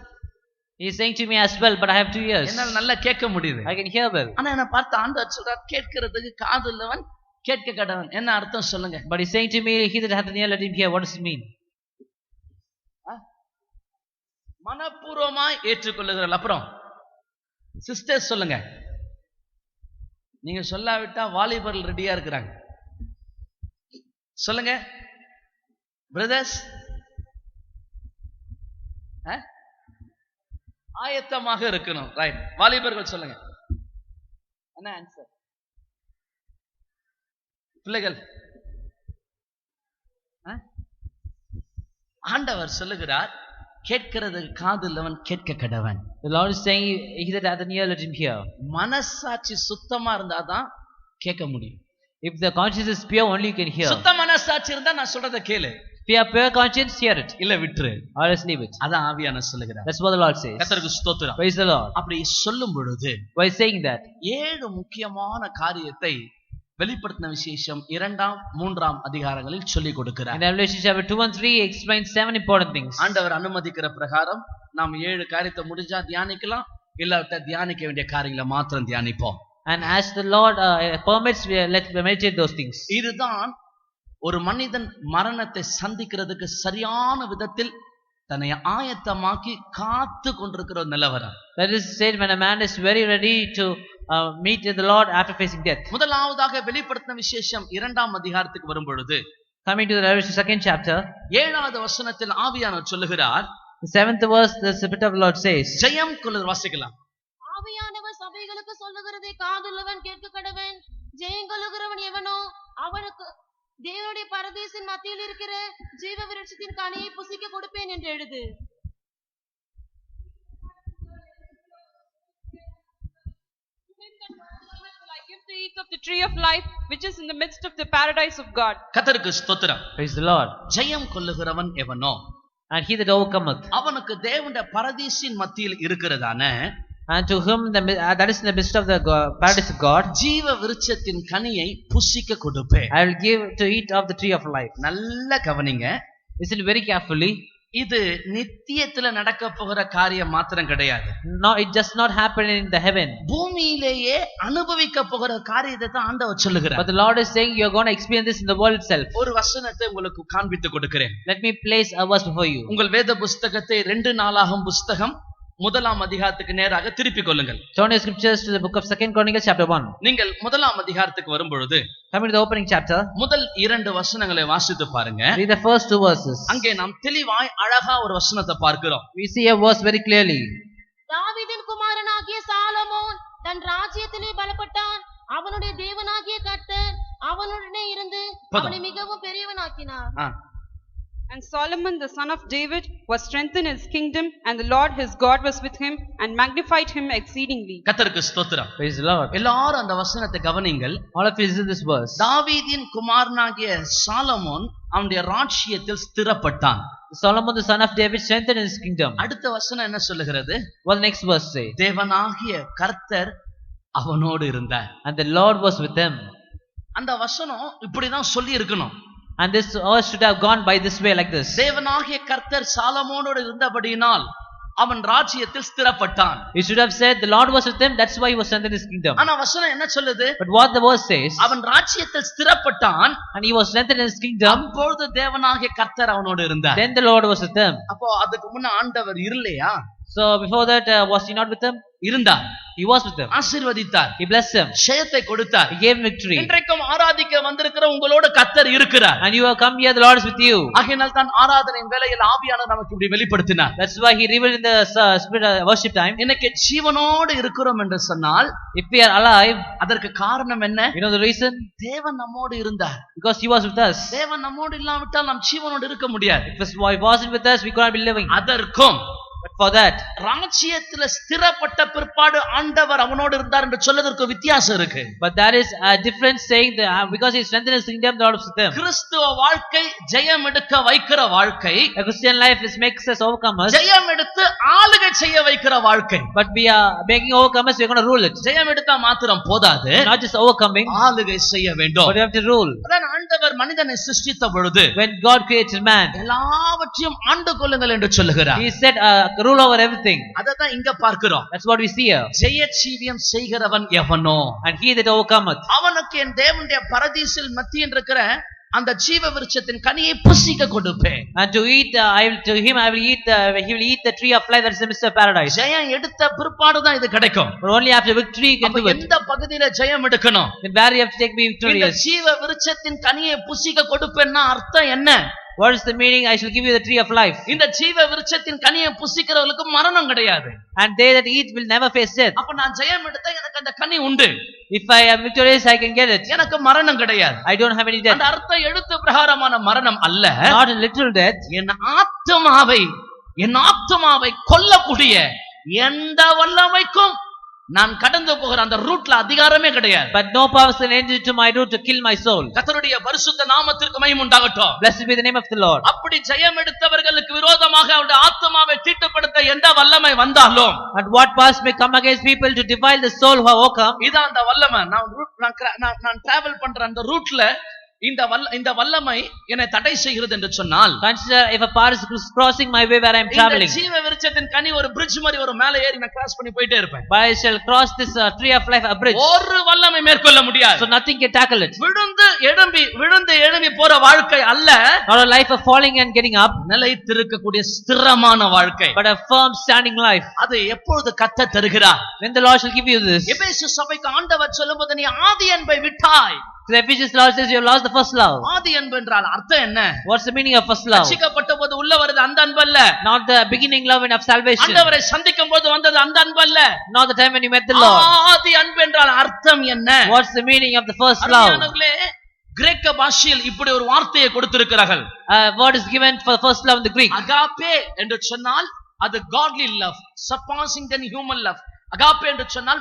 He is saying to me as well, but I have 2 ears. என்னால நல்லா கேட்க முடியுது. I can hear well. ஆனா என்ன பார்த்து ஆண்டவர் சொல்றார், கேட்கிறதுக்கு காதுள்ளவன் கேட்க கடவன். என்ன அர்த்தம் சொல்லுங்க. But he is saying to me, he that hath an ear, let him hear. What does it mean? மனப்பூர்வமாய் ஏற்றுக்கொள்ளுகிறாள். அப்புறம் சிஸ்டர்ஸ் சொல்லுங்க. நீங்க சொல்லாவிட்டா வாலிபர்கள் ரெடியா இருக்கிறாங்க. சொல்லுங்க பிரதர்ஸ், ஆயத்தமாக இருக்கணும். ரைட், வாலிபர்கள் சொல்லுங்க. என்ன ஆன்சர்? பிள்ளைகள், ஆண்டவர் சொல்லுகிறார், கேட்கிறது காதுள்ளவன் கேட்க கடவன். The Lord is saying, he that hath an ear, let him hear. மனசாட்சி சுத்தமா இருந்தாதான் கேட்க முடியும். If the conscience is pure, only you can hear. சுத்த மனசாட்சி இருந்தா நான் சொல்றத கேளு. If you have pure conscience, hear it. இல்ல விட்டுரு, or else leave it. அதான் ஆவியானவர் சொல்லுகிறார். That's what the Lord says. கர்த்தருக்கு ஸ்தோத்திரம். Praise the Lord. அப்படி சொல்லும் பொழுது, by saying that, 7 முக்கியமான காரியத்தை வெளிப்படுத்தின விசேஷம் 2ஆம் 3ஆம் அதிகாரங்களில் சொல்லிக் கொடுக்கிறார். In Revelation chapter 2 and 3 explains 7 important things. ஆண்டவர் அனுமதிக்கிற பிரகாரம் நாம் 7 காரியத்தை முடிஞ்சா தியானிக்கலாம், இல்லாவிட்டா தியானிக்க வேண்டிய காரியங்களை மாத்திரம் தியானிப்போம். And as the Lord permits, let's meditate those things. இதுதான் ஒரு மனிதன் மரணத்தை சந்திக்கிறதுக்கு சரியான விதத்தில் தன்னை ஆயத்தமாக்கி காத்து கொண்டிருக்கிற நிலவரம். That is said when a man is very ready to meet the Lord after facing death. முதலாவதாக வெளிப்படுத்தின விசேஷம் 2ஆம் அதிகாரத்துக்கு வரும் பொழுது, coming to the Revelation 2nd chapter, 7வது வசனத்தில் ஆவியானவர் சொல்லுகிறார், the 7th verse, the Spirit of the Lord says, ஜெயம் கொள்ளுதல். வாசிக்கலாம். ஆவியானவர் சபைகளுக்கு சொல்லுகிறதை காதுள்ளவன் கேட்க கடவன். ஜெயம் கொள்ளுகிறவன் எவனோ அவனுக்கு தேவனுடைய பரதேசின் மத்தியில் இருக்கிற ஜீவ விருட்சத்தின் கனியை புசிக்க கொடுப்பேன் என்று எழுது. I give to eat of the tree of life, which is in the midst of the paradise of God. கர்த்தருக்கு ஸ்தோத்திரம். Praise the Lord. ஜெயம் கொள்ளுகிறவன் எவனோ, and he that overcometh, அவனுக்கு தேவனுடைய பரதீசின் மத்தியில் இருக்கிறதான, and to whom that is in the midst of the paradise of God, ஜீவ விருட்சத்தின் கனியை புசிக்க கொடுப்பேன். I will give to eat of the tree of life. நல்ல கவனிங்க. Listen very carefully. இது நித்தியத்துல நடக்க போகிற காரியம் மாத்திரம் கிடையாது. No, it does not happen in the heaven. பூமியிலேயே அனுபவிக்க போகிற காரியத்தை தான் ஆண்டவர் சொல்லுகிறார். But the Lord is saying you are going to experience this in the world itself. ஒரு வசனத்தை உங்களுக்கு காண்பித்து கொடுக்கிறேன். Let me place a verse before you. உங்கள் வேத புத்தகத்தை 2 நாளாகும் புத்தகம் 1ஆம் அதிகாரத்துக்கு நேராக திருப்பிக் கொள்ளுங்கள். Turn your scriptures to the book of 2nd Chronicles chapter 1. நீங்கள் 1ஆம் அதிகாரத்துக்கு வரும் பொழுது, coming to the opening chapter, முதல் 2 வசனங்களை வாசித்து பாருங்க. read the first 2 verses. அங்கே நாம் தெளிவாய் அழகா ஒரு வசனத்தை பார்க்கிறோம். We see a verse very clearly. தாவீதின் குமாரனாகிய சாலமோன் தன் ராஜ்யத்திலே பலப்பட்டான். அவனுடைய தேவனாகிய கர்த்தர் அவனுடனே இருந்து அவனை மிகவும் பெரியவனாக்கினார். And Solomon the son of David was strengthened in his kingdom, and the Lord his God was with him and magnified him exceedingly. கர்த்தருக்கு ஸ்தோத்திரம். Praise the Lord. எல்லாரும் அந்த வசனத்தை கவனிங்கள். All of you listen to this verse. தாவீதின் குமாரனாகிய சாலமோன் அவனுடைய ராஜ்யத்தில் ஸ்திரப்பட்டான். Solomon the son of David strengthened in his kingdom. அடுத்த வசனம் என்ன சொல்லுகிறது? What the next verse say? தேவனாகிய கர்த்தர் அவனோடு இருந்தார். And the Lord was with him. அந்த வசனம் இப்படிதான் சொல்லி இருக்கணும். And this verse should have gone by this way, like this. தேவனாகிய கர்த்தர் சாலமோனோடு இருந்தபடியினால் அவன் ராஜ்யத்தில் ஸ்திரப்பட்டான். He should have said the Lord was with him, that's why he was strengthened in his kingdom. ஆனா வசனம் என்ன சொல்லுது? But what the verse says, அவன் ராஜ்யத்தில் ஸ்திரப்பட்டான், and he was strengthened in his kingdom, அப்பொழுது தேவனாகிய கர்த்தர் அவனோடு இருந்தார். then the Lord was with him. அப்போ அதுக்கு முன்ன ஆண்டவர் இல்லையா? So before that, was he not with him? இருந்தார். He was with them. ஆசீர்வதித்தார். He blessed them. ஜெயத்தை கொடுத்தார். He gave victory. இன்றைக்கும் ஆராதிக்க வந்திருக்கிற உங்களோட கர்த்தர் இருக்கிறார். And you have come here, the Lord is with you. ஆகையால் தான் ஆராதனையின் வேளையில் ஆவியானவர் நமக்கு இப்படி வெளிப்படுத்தினார். That's why He revealed in the spirit worship time. இன்னைக்கு ஜீவனோடு இருக்கிறோம் என்று சொன்னால், If we are alive, அதற்கு காரணம் என்ன? you know the reason? தேவன் நம்மோடு இருந்தார். Because He was with us. தேவன் நம்மோடு இல்லாவிட்டால் நாம் ஜீவனோடு இருக்க முடியாது. If He wasn't with us, we could not be living. அதற்கும் But for that, ராஜ்யத்துல ஸ்திரப்பட்ட பிற்பாடு ஆண்டவர் அவனோடு இருந்தார் என்று சொல்வதற்கு வித்தியாசம் இருக்கு. but that is a different saying that because He strengthened His kingdom, the Lord is with them. கிறிஸ்துவ வாழ்க்கை ஜெயம் எடுக்க வைக்கிற வாழ்க்கை. A Christian life makes us overcomers. ஜெயம் எடுத்து ஆளுகை செய்ய வைக்கிற வாழ்க்கை. But we are making overcomers, we are going to rule it. ஜெயம் எடுத்தா மாத்திரம் போதாது, Not just overcoming, ஆளுகை செய்ய வேண்டும். but we have to rule. அதான் ஆண்டவர் மனிதனை சிருஷ்டித்த பொழுது When God created man, எல்லாவற்றையும் ஆண்டு கொள்ளுங்கள் என்று சொல்லுகிறார். He said rule over everything. அததான் இங்க பார்க்கிறோம். That's what we see here. ஜெயஜீவியம் செய்கிறவன் எவனோ, And he that overcometh, அவனுக்கு என் தேவனுடைய பரதீசில் மத்தியில் இருக்கிற அந்த ஜீவ விருட்சத்தின் கனியை புசிக்க கொடுப்பேன். and to eat to him I will eat he will eat the tree of life, that is the midst of paradise. ஜெயம் எடுத்த பிற்பாடு தான் இது கிடைக்கும். But only after victory you can do it. எந்த பகுதியில ஜெயம் எடுக்கணும்? Then where you have to take me இந்த victorious. ஜீவ விருட்சத்தின் கனியை புசிக்க கொடுப்பேன்னா அர்த்தம் என்ன? What is the meaning? I shall give you the tree of life. இந்த ஜீவ விருட்சத்தின் கனியை புசிக்கிறவங்களுக்கு மரணம் கிடையாது. And they that eat will never face death. அப்ப நான் ஜெயம் எடுத்தா எனக்கு அந்த கனி உண்டு. If I am victorious, I can get it. எனக்கு மரணம் கிடையாது. I don't have any death. அந்த அர்த்தம் எழுத்து பிரகாரமான மரணம் அல்ல. Not a literal death. என் ஆத்துமாவை கொல்லக்கூடிய எந்த வல்லமைக்கும் நான் கடந்து போகிற அந்த ரூட்ல அதிகாரமே கிடையாது. But no powers can enter into my root to kill my soul. கர்த்தருடைய பரிசுத்த நாமத்திற்கு மகிமை உண்டாகட்டும். Blessed be the name of the Lord. அப்படி ஜெயம் எடுத்தவர்களுக்கு விரோதமாக அவருடைய ஆத்துமாவை தீட்டுப்படுத்த எந்த வல்லமை வந்தாலும், And what powers may come against people to defile the soul who have overcome. இதான் அந்த வல்லமை. நான் டிராவல் பண்ற அந்த ரூட்ல இந்த வல்லமை என்னை தடை செய்கிறது என்று சொன்னால், Consider if a power is crossing my way where I am traveling. இந்த ஜீவ விருட்சத்தின் கனி ஒரு bridge மாதிரி ஒரு மேலே ஏறி நான் கிராஸ் பண்ணி போயிட்டே இருப்பேன். But I shall cross this tree of life, a bridge. ஒரு வல்லமை மேற்கொள்ள முடியாது. So nothing can tackle it. விழுந்து எழும்பி போற வாழ்க்கை அல்ல. Not a life of falling and getting up, நிலைத்திருக்கக்கூடிய ஸ்திரமான வாழ்க்கை. but a firm standing life. அது எப்பொழுது கர்த்தர் தருகிறார்? When the Lord shall give you this. எபேசு சபைக்கு ஆண்டவர் சொல்லும்போது, நீ ஆதி அன்பை விட்டாய். So the Ephesians Lord says you have lost the first love. ஆதி அன்பு என்றால் அர்த்தம் என்ன? What's the meaning of first love? ரட்சிக்கப்பட்ட போது உள்ள வருது அந்த அன்பு அல்ல. Not the beginning love and of salvation. ஆண்டவரை சந்திக்கும் போது வந்தது அந்த அன்பு அல்ல. Not the time when you met the Lord. ஆதி அன்பு என்றால் அர்த்தம் என்ன? What's the meaning of the first love? கிரேக்க பாஷையில் இப்படி ஒரு வார்த்தையை கொடுத்திருக்கிறார்கள். Word is given for the first love in the Greek. Agape என்று சொன்னால் அது godly love, surpassing than human love. Agape என்று சொன்னால்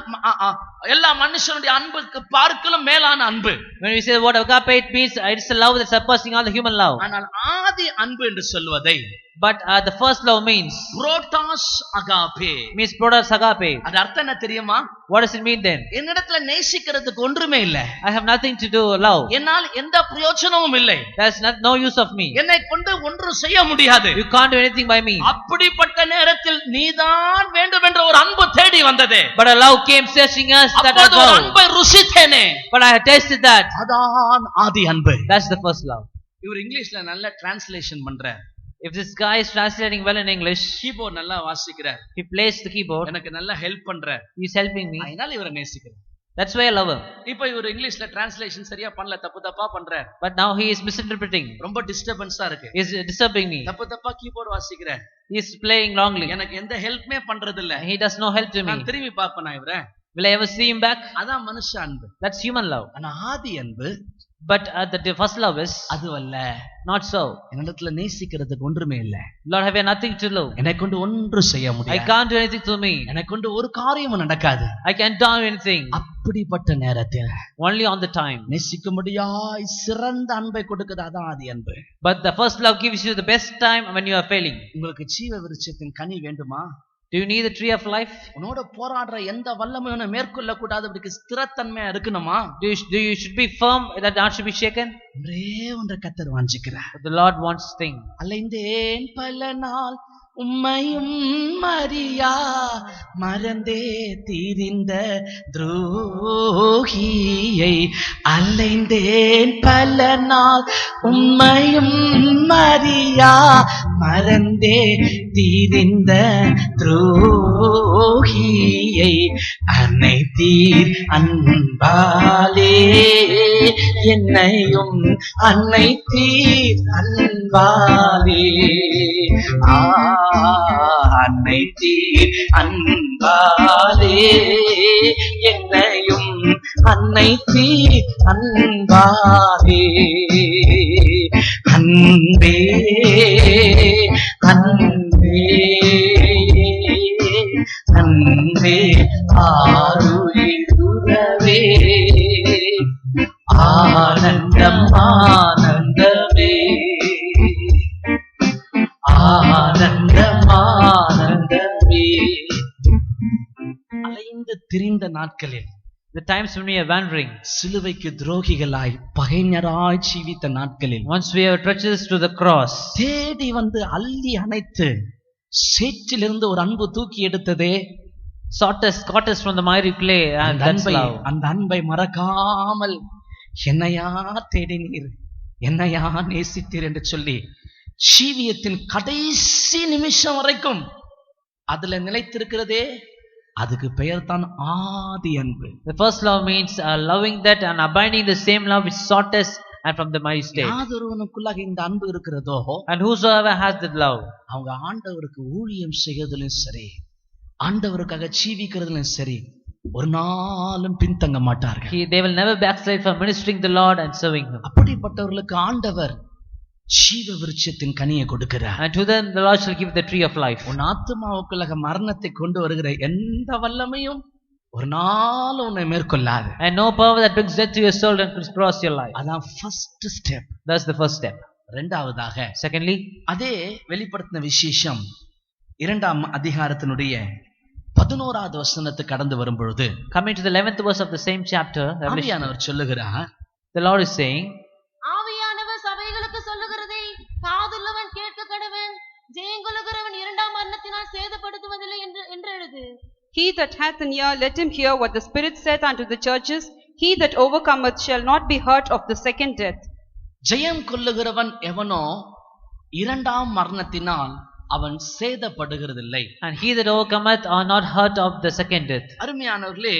எல்லா மனுஷனுடைய அன்புக்கு பார்க்கலும் மேலான அன்பு. When we say the word agape, it means it's a love that's surpassing all the human love. ஆனால் ஆதி அன்பு என்று சொல்வதை, but the first love means parottas Agape, means protos agape. அது அர்த்தம் என்ன தெரியுமா? What does it mean then? என்னிடத்துல நேசிக்கிறதுக்கு ஒன்றுமே இல்லை. I have nothing to do love. என்னால் எந்த பிரயோஜனமும் இல்லை. There's no use of me. என்னை கொண்டு ஒன்றும் செய்ய முடியாது. You can't do anything by me. அப்படிப்பட்ட நேரத்தில் நீதான் வேண்டும் என்ற ஒரு அன்பு தேடி வந்தது. But a love came searching us, that I ஒரு அன்பை ருசித்தேனே. But I tasted that. அதான் ஆதி அன்பு. That's the first love. இவர் இங்கிலீஷ்ல நல்ல டிரான்ஸ்லேஷன் பண்றார். If this guy is translating well in English, keyboard நல்லா வாசிக்கிறார். he plays the keyboard. எனக்கு நல்லா ஹெல்ப் பண்றார். He is helping me. அதனால இவரை நேசிக்கிறேன். That's why I love him. இப்போ இவர் இங்கிலீஷ்ல டிரான்ஸ்லேஷன் சரியா பண்ணல, தப்பா பண்றார். But now he is misinterpreting. ரொம்ப டிஸ்டர்பன்ஸா இருக்கு. He is disturbing me. தப்பா keyboard வாசிக்கிறார். He is playing wrongly. எனக்கு எந்த ஹெல்ப்மே பண்றது இல்ல. He does no help to me. நான் திரும்பி பாப்பேனா இவரை? Will I ever see him back? அதான் மனுஷ அன்பு. That's human love. ஆனா ஆதி அன்பு, but the first love is அதுவல்ல. not so. என்னிடத்துல நேசிக்கிறதுக்கு ஒன்றுமே இல்ல. Lord, have nothing to love. என்னை கொண்டு ஒன்றும் செய்ய முடியாது. I can't do anything to me. என்னை கொண்டு ஒரு காரியமும் நடக்காது. I can't do anything. அப்படிப்பட்ட நேரத்தில் only on the time நேசிக்க முடியாய் சிறந்த அன்பை கொடுக்குது. அதான் ஆதி அன்பு. But the first love gives you the best time when you are failing. உங்களுக்கு ஜீவ விருட்சத்தின் கனி வேண்டுமா? Do you need the tree of life? உன்னோட போராடுற எந்த வல்லமையும் மேற்கொள்ள கூடாதபடிக்கு ஸ்திரத்தன்மையா இருக்கணுமா? Do you should be firm that not should be shaken? ஒன்றே ஒன்றை கர்த்தர் வாஞ்சிக்கிறார். But the Lord wants thing. அலைந்தேன் பல நாள் உம்மையும் மரியா மறந்தே தீரிந்த துரோகியை அலைந்தேன் பல நாள். உம்மையும் மரியா மறந்தே தீரிந்த துரோகியை அன்னைத்தீர் அன்பாலே என்னையும் அன்னைத்தீர் அன்பாலே. அன்னைத்தீர் அன்பாலே என்னையும் அன்னைத்தீர் அன்பாலே. அன்பே அன்பே அன்பே ஆருயிரே ஆனந்தம் ஆனந்தமே ஆனந்தம் ஆனந்தமே. அலைந்து திரிந்த நாட்களில், the times when we are wandering, சிலுவைக்கு துரோகிகளாய் பகைஞராய் ஜீவித்த நாட்களில், once we are treacherous to the cross, தேடி வந்து அள்ளி அணைத்து சேற்றிலிருந்து ஒரு அன்பு தூக்கி எடுத்ததே, caught us from the miry clay, and that's love. அந்த அன்பை மறக்காமல் என்னையா தேடினீர், என்னையா நேசித்தீர் என்று சொல்லி ஜீவியத்தின் கடைசி நிமிஷம் வரைக்கும் அதுல நிலைத்திருக்கிறதே, அதுக்கு பெயர் தான் ஆதி அன்பு. The first love means loving that and abiding the same love which sought us and from the miry state. யாதொருவனுக்குள்ளாக இந்த அன்பு இருக்கிறதோ, and whosoever has that love, அவங்க ஆண்டவருக்கு ஊழியம் செய்யறதுலயும் சரி, ஆண்டவருக்காக ஜீவிக்கிறதுலயும் சரி, ஒரு நாளும் பின்தங்க மாட்டார்கள். they will never backslide from ministering the Lord and serving Him. அப்படிப்பட்டவர்களுக்கு ஆண்டவர் ஜீவ விருட்சத்தின் கனியை கொடுக்கிறார். And to them the Lord shall give the tree of life. உன் ஆத்துமாவுக்குள்ளாக மரணத்தை கொண்டு வருகிற எந்த வல்லமையும் ஒரு நாள் உன்னை மேற்கொள்ளாது. And no power that brings death to your soul and cross your life. அதான் first step. That's the first step. இரண்டாவதாக, secondly, அதே வெளிப்படுத்தின விசேஷம் 2ஆம் அதிகாரத்தினுடைய 11வது வசனத்துக்கு கடந்து வரும் பொழுது, coming to the 11th verse of the same chapter, ஆவியானவர் சொல்லுகிறார், the Lord is saying, ஆவியானவர் சபைகளுக்கு சொல்லுகிறதை காதுள்ளவன் கேட்க கடவன். ஜெயங்கொள்ளுகிறவன் 2ஆம் மரணத்தினால் சேதப்படுத்துவதில்லை என்று எழுது. He that hath an ear, let him hear what the Spirit saith unto the churches. He that overcometh shall not be hurt of the second death. ஜெயம் கொள்ளுகிறவன் எவனோ 2ஆம் மரணத்தினால் அவன் சேதப்படுகிறதில்லை. and he that overcometh are not hurt of the second death. அருமையானவர்களே,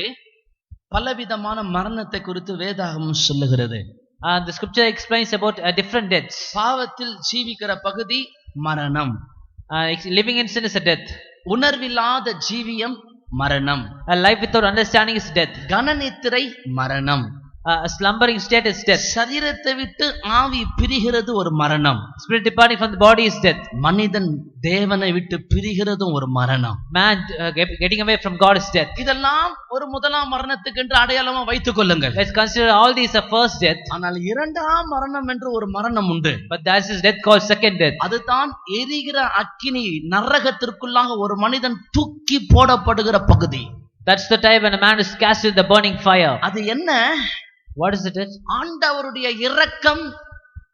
பலவிதமான மரணத்தை குறித்து வேதாகமம் சொல்லுகிறது. The scripture explains about different deaths. பாவத்தில் ஜீவிக்கிற பகுதி மரணம். Living in sin is a death. உணர்வில்லாத ஜீவியம் மரணம். A life without understanding is death. கனநித்திரை மரணம். A slumbering state is death. சரீரத்தை விட்டு ஆவி பிரிகிறது ஒரு மரணம். Spirit departing from the body is death. மனிதன் தேவனை விட்டு பிரிகிறதும் ஒரு மரணம். Man getting away from God is death. இதெல்லாம் ஒரு முதலாம் மரணத்துக்கு என்று அடையாளமா வைத்துக் கொள்ளுங்கள். Let's consider all these a first death. ஆனால் 2ஆம் மரணம் என்று ஒரு மரணம் உண்டு. But that is death called second death. அதுதான் எரிகிற அக்கினி நரகத்திற்குள்ளாக ஒரு மனிதன் தூக்கி போடப்படுகிற பகுதி. That's the time when a man is cast in the burning fire. அது என்ன? What is it? ஆண்டவருடைய இரக்கம்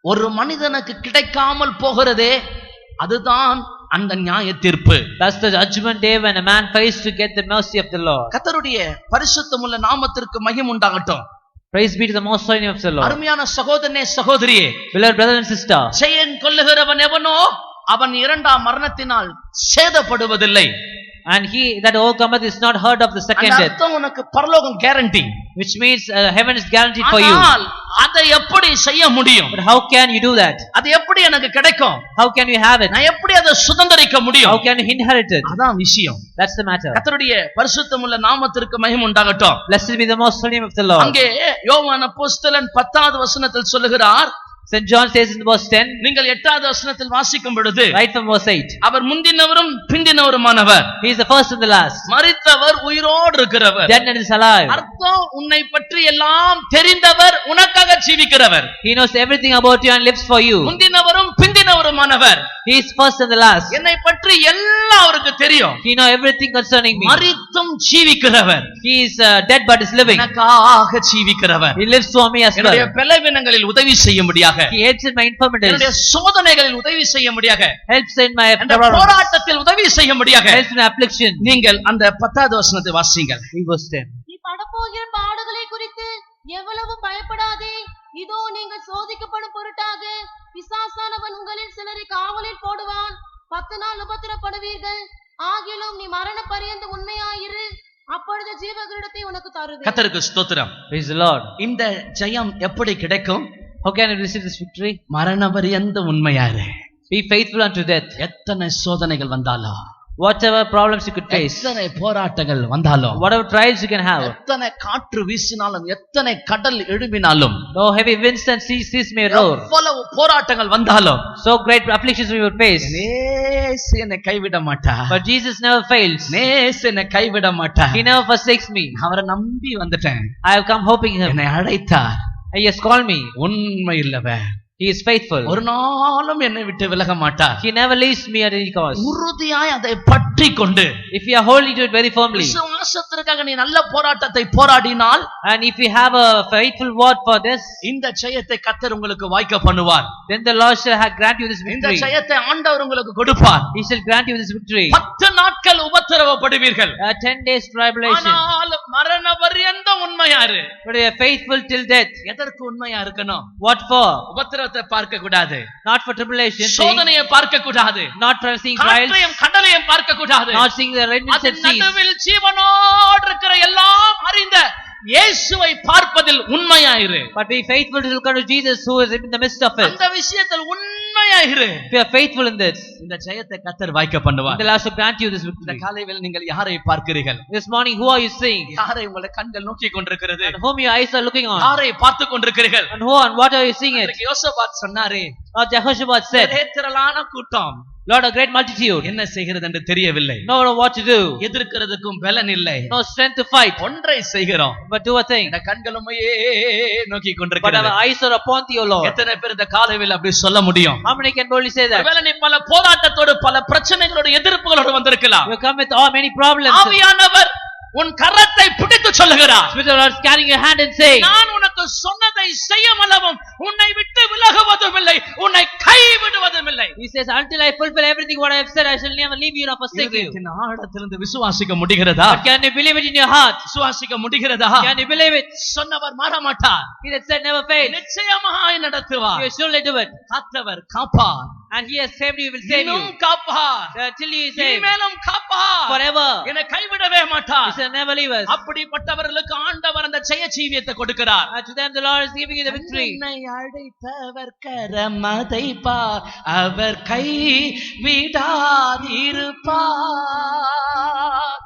ஒரு மனிதனுக்கு கிடைக்காமல் போகிறதே, அதுதான் அந்த நியாய தீர்ப்பு. That's the judgment day when a man fails to get the mercy of the Lord. கர்த்தருடைய பரிசுத்தமுள்ள நாமத்திற்கு மகிமை உண்டாகட்டும். Praise be to the most holy name of the Lord. அருமையான சகோதரனே, சகோதரியே, beloved brother and sister, ஜெயம் கொள்ளுகிறவன் எவனோ அவன் 2ஆம் மரணத்தினால் சேதப்படுவதில்லை. and he that overcometh is not hurt of the second death. அர்த்தம் உனக்கு பரலோகம் guarantee, which means heaven is guaranteed for you. ஆனால் அதை எப்படி செய்ய முடியும்? But how can you do that? அது எப்படி எனக்கு கிடைக்கும்? How can you have it? நான் எப்படி அதை சுதந்தரிக்க முடியும்? How can you inherit it? அதான் விஷயம். That's the matter. கர்த்தருடைய பரிசுத்தமுள்ள நாமத்திற்கு மகிமை உண்டாகட்டும். Blessed be the most holy name of the Lord. அங்கே யோவான் அப்போஸ்தலன் 10வது வசனத்தில் சொல்லுகிறார், St. John says in verse 10, நீங்கள் 8வது வசனத்தில் வாசிக்கும் பொழுது, right from verse 8, our முந்தினவரும் பிந்தினவருமானவர், he is the first and the last, மரித்தவர் உயிரோடு இருக்கிறவர். dead and is alive. அர்த்தம் உன்னை பற்றி எல்லாம் தெரிந்தவர், உனக்காக ஜீவிக்கிறவர். He knows everything about you and lives for you. முந்தினவரும் பிந்தினவருமானவர், he is first and the last. என்னை பற்றி எல்லாம் அவருக்கு தெரியும். He knows everything concerning me. மரித்தும் ஜீவிக்கிறவர், he is dead but is living. எனக்காக ஜீவிக்கிறவர். He lives for me as well. என்னுடைய பலவீனங்களில் உதவி செய்யும்படியாக, முடியாக, He helps in my infirmities, என்னுடைய சோதனைகளில் உதவி செய்ய முடியாக, helps in my அந்த problems, போராட்டத்தில் உதவி செய்ய முடியாக. helps in my affliction. நீங்கள் அந்த 10வது வசனத்தை வாசிங்கள். He was 10. நீ படப்போகிற பாடுகளை குறித்து எவ்வளவு பயப்படாதே. இதோ நீங்கள் சோதிக்கப்படும் பொருட்டாக பிசாசானவன் உங்களில் சிலரை காவலில் போடுவான். 10 நாள் உபத்திரப்படுவீர்கள். ஆகிலும் நீ மரண பரியந்த உண்மையாயிரு. அப்பொழுது ஜீவகிரீடத்தை உனக்கு தருவேன். கர்த்தருக்கு ஸ்தோத்திரம். Praise the Lord. இந்த ஜெயம் எப்படி கிடைக்கும்? How can I receive this victory? மரண பரியந்த உண்மையாரு. Be faithful unto death. எத்தனை சோதனைகள் வந்தாலும், Whatever problems you could face, எத்தனை போராட்டங்கள் வந்தாலும், whatever trials you can have, எத்தனை காற்று வீசினாலும், எத்தனை கடல் எழும்பினாலும், no heavy winds and seas may roar, எவ்வளவு போராட்டங்கள் வந்தாலும், so great afflictions we would face, நேசு என்னை கைவிட மாட்டார். but Jesus never fails. நேசு என்னை கைவிட மாட்டார். He never forsakes me. அவரை நம்பி வந்துட்டேன். I have come hoping Him. என்னை அழைத்தார். He has called me. உண்மை இல்லவர். He is faithful. ஒரு நாளும் என்னை விட்டு விலக மாட்டார். He never leaves me at any cost. உறுதியாய் அதை பற்றி கொண்டு, If you are holding to it very firmly, விசுவாசத்திற்காக நீ நல்ல போராட்டத்தை போராடினால், and if you have a faithful word for this, இந்த ஜெயத்தை கர்த்தர் உங்களுக்கு வாய்க்க பண்ணுவார். then the Lord shall grant you this இந்த victory. ஜெயத்தை ஆண்டவர் உங்களுக்கு கொடுப்பார். He shall grant you this victory. 10 நாட்கள் உபத்திரவப்படுவீர்கள். 10 days tribulation. ஆனால் மரண பரியந்த உண்மையாரு. But you are faithful till death. எதற்கு உண்மையா இருக்கணும்? What for? உபத்திரவத்தை பார்க்க கூடாது, Not for tribulation, சோதனையை பார்க்க கூடாது, not for seeing trials, காற்றையும் கடலையும் பார்க்க கூடாது. not seeing the winds அதன் and seas. நடுவில் ஜீவனோடு இருக்கிற எல்லாம் அறிந்த இயேசுவை பார்ப்பதில் உண்மையாயிரு. But be faithful to look unto Jesus who is in the midst of it. அந்த விஷயத்தில் உண்மையாயிரு. If you are faithful in this, இந்த ஜெயத்தை கர்த்தர் வாய்க்க பண்ணுவார். the Lord shall grant you this இந்த victory. காலையில் நீங்கள் யாரை பார்க்கிறீர்கள்? This morning, who are you seeing? யாரை உங்களுடைய கண்கள் நோக்கி கொண்டிருக்கிறது? And whom your eyes are looking on? யாரை பார்த்து கொண்டிருக்கிறீர்கள்? And who and what are you seeing it? அன்றைக்கு யோசபாத் சொன்னாரே, Or Jehoshaphat said, ஒரே திரளான கூட்டம், Lord, a great multitude, என்ன செய்கிறது என்று தெரியவில்லை, no know what to do, எதிர்க்கிறதுக்கும் பலன் இல்லை, no strength to fight, ஒன்றை செய்கிறோம், but do a thing. இந்த கண்களுமையே நோக்கி But கொண்டிருக்கிறது. our eyes are upon thee, O Lord. எத்தனை பேர் இந்த காலையில் அப்படி சொல்ல முடியும்? How many can boldly say that? ஒருவேளை நீ பல போராட்டத்தோடு, பல பிரச்சனைகளோடு, எதிர்ப்புகளோடு வந்திருக்கலாம். You come with all many problems. ஆவியானவர் உன் கரத்தை பிடித்து சொல்லுகிறார், Spirit of the Lord is carrying your hand and saying, நான் உனக்கு சொன்னதை செய்யும் அளவும் உன்னை விட்டு விலகுவதும் இல்லை, உன்னை கைவிடுவதும் இல்லை. He says, until I fulfill everything what I have said, I shall never leave you nor forsake you. இதயத்தின் ஆழத்திலிருந்து விசுவாசிக்க முடிகிறதா? But can you believe it in your heart? விசுவாசிக்க முடிகிறதா? Can you believe it? சொன்னவர் மாற மாட்டார், He that said never fails. நிச்சயமாய் He நடத்துவார். will surely do it. காத்தவர் Gabbar, And He has saved you, He will save you. இன்னும் காப்பார், Until He is saved. இனிமேலும் காப்பார், Forever. என்னை கைவிடவே He மாட்டார். shall never leave us. அப்படிப்பட்டவர்களுக்கு ஆண்டவர் அந்த ஜெய ஜீவியத்தை கொடுக்கிறார். And to them the Lord is giving you the victory. என்னை அழைத்தவர் கரமதை பார், அவர் கை விடாதிருப்பார்.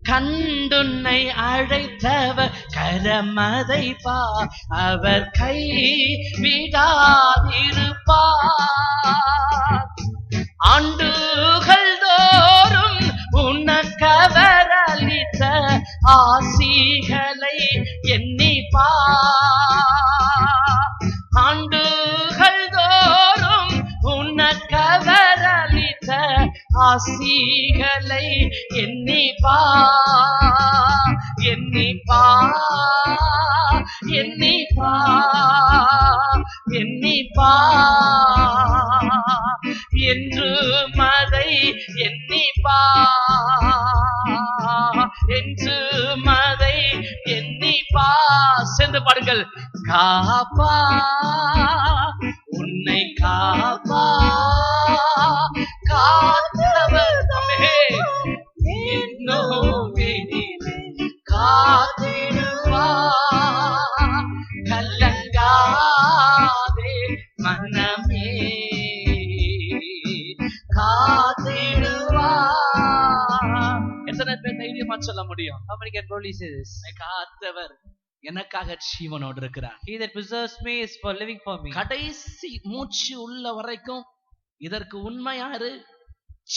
கண்டுன்னை அழைத்தவர் கரமதை பார், அவர் கை விடாதிருப்பார். ஆண்டுகள் தோறும் உனக்கவர் அளித்த ஆசிகளை எண்ணிப்பார். ஆண்டுகள் தோறும் உனக்கவர் அளித்த ஆசிகளை எண்ணிப்பார், எண்ணிப்பார், எண்ணிப்பார், எண்ணிப்பார், என்று மதை எண்ணிப்பார், என்று மதை எண்ணிப்பார். சேர்ந்து பாடுங்கள். காப்பா உன்னை காப்பா, காத்தவர் தம்மே நோவினிலே காத்திடுவார். கலங்காதே மனமே, காத்திடுவார். எத்தனை பேர் தைரியமா சொல்ல முடியும்? How many can boldly say this? காத்தவர் எனக்காக ஜீவனோடு இருக்கிறார். He that preserves me is for living for me. கடைசி மூச்சு உள்ள வரைக்கும் இதற்கு உண்மையாரு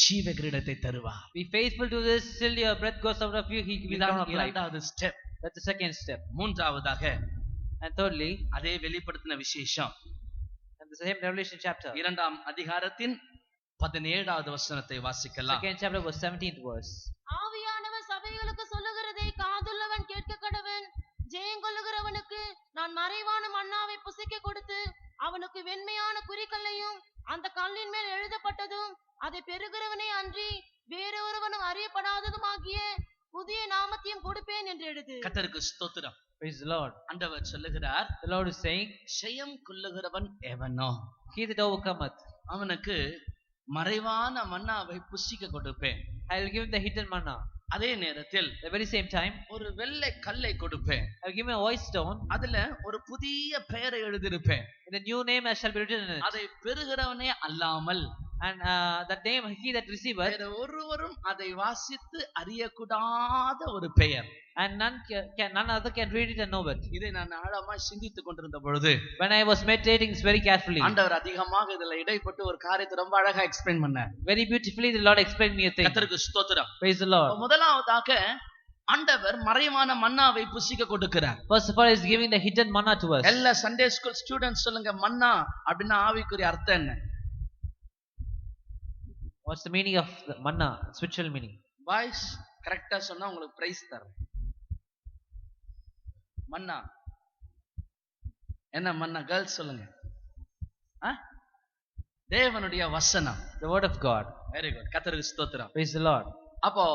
ஜீவ கிரீடத்தை தருவார். Be faithful to this till your breath goes out of you. He will come of life. இரண்டாவது step. That's the second step. மூன்றாவதாக And thirdly, அதே வெளிப்படுத்தின விசேஷம் and the same Revelation chapter, 2ஆம் அதிகாரத்தின் 17வது வசனத்தை வாசிக்கலாம். second chapter was 17th verse. ஆவியானவர் சபைகளுக்கு சொல்லுகிறதை காதுள்ளவன் கேட்க கடவன். ஜெயங்கொள்ளுகிறவனுக்கு நான் மறைவான மன்னாவை புசிக்க கொடுத்து அவனுக்கு வெண்மையான குறிக்கல்லையும் அந்த கல்லின் மேல் எழுதப்பட்டதும் அதை பெறுகிறவனே அன்றி வேறொருவனும் அறியப்படாததுமாகிய புதிய நாமத்தையும் கொடுப்பேன் என்று எழுது. கர்த்தருக்கு ஸ்தோத்திரம். Praise the Lord. ஆண்டவர் சொல்லுகிறார், The Lord is saying, ஜெயம் கொள்ளுகிறவன் எவனோ he that overcometh, அவனுக்கு மறைவான மன்னாவை புசிக்க கொடுப்பேன். I will give him the hidden manna. அதே நேரத்தில் At the very same time, ஒரு வெள்ளை கல்லை கொடுப்பேன். I will give him a white stone. அதுல ஒரு புதிய பெயரை எழுதியிருப்பேன். In the new name shall be written in it. அதை பெறுகிறவனே அல்லாமல் And that name, he that receiveth, வேற ஒருவரும் அதை வாசித்து அறியக்கூடாத ஒரு பெயர். and none other can read it and know it. இதை நான் ஆழமாய் சிந்தித்துக் கொண்டிருந்த பொழுது When I was meditating very carefully, ஆண்டவர் அதிகமாக இதுல இடைப்பட்டு ஒரு காரியத்தை ரொம்ப அழகா எக்ஸ்பிளைன் பண்ணார். very beautifully the Lord explained me a thing. கர்த்தருக்கு ஸ்தோத்திரம். Praise the Lord. முதலாவதாக ஆண்டவர் மறைவான மன்னாவை புசிக்க கொடுக்கிறார். First of all, he is giving the hidden manna to us. எல்லா சண்டே ஸ்கூல் ஸ்டூடெண்ட்ஸ் சொல்லுங்க, மன்னா அப்படின்னா ஆவிக்குரிய அர்த்தம் என்ன? What's the meaning of the manna? Spiritual meaning. Boys கரெக்டா சொன்னா உங்களுக்கு பிரைஸ் தரேன். மன்னா என்ன? மன்னா கேர்ள்ஸ் சொல்லுங்க. தேவனுடைய வசனம், The word of God. Very good. கர்த்தருக்கு ஸ்தோத்திரம். Praise the Lord. அப்போ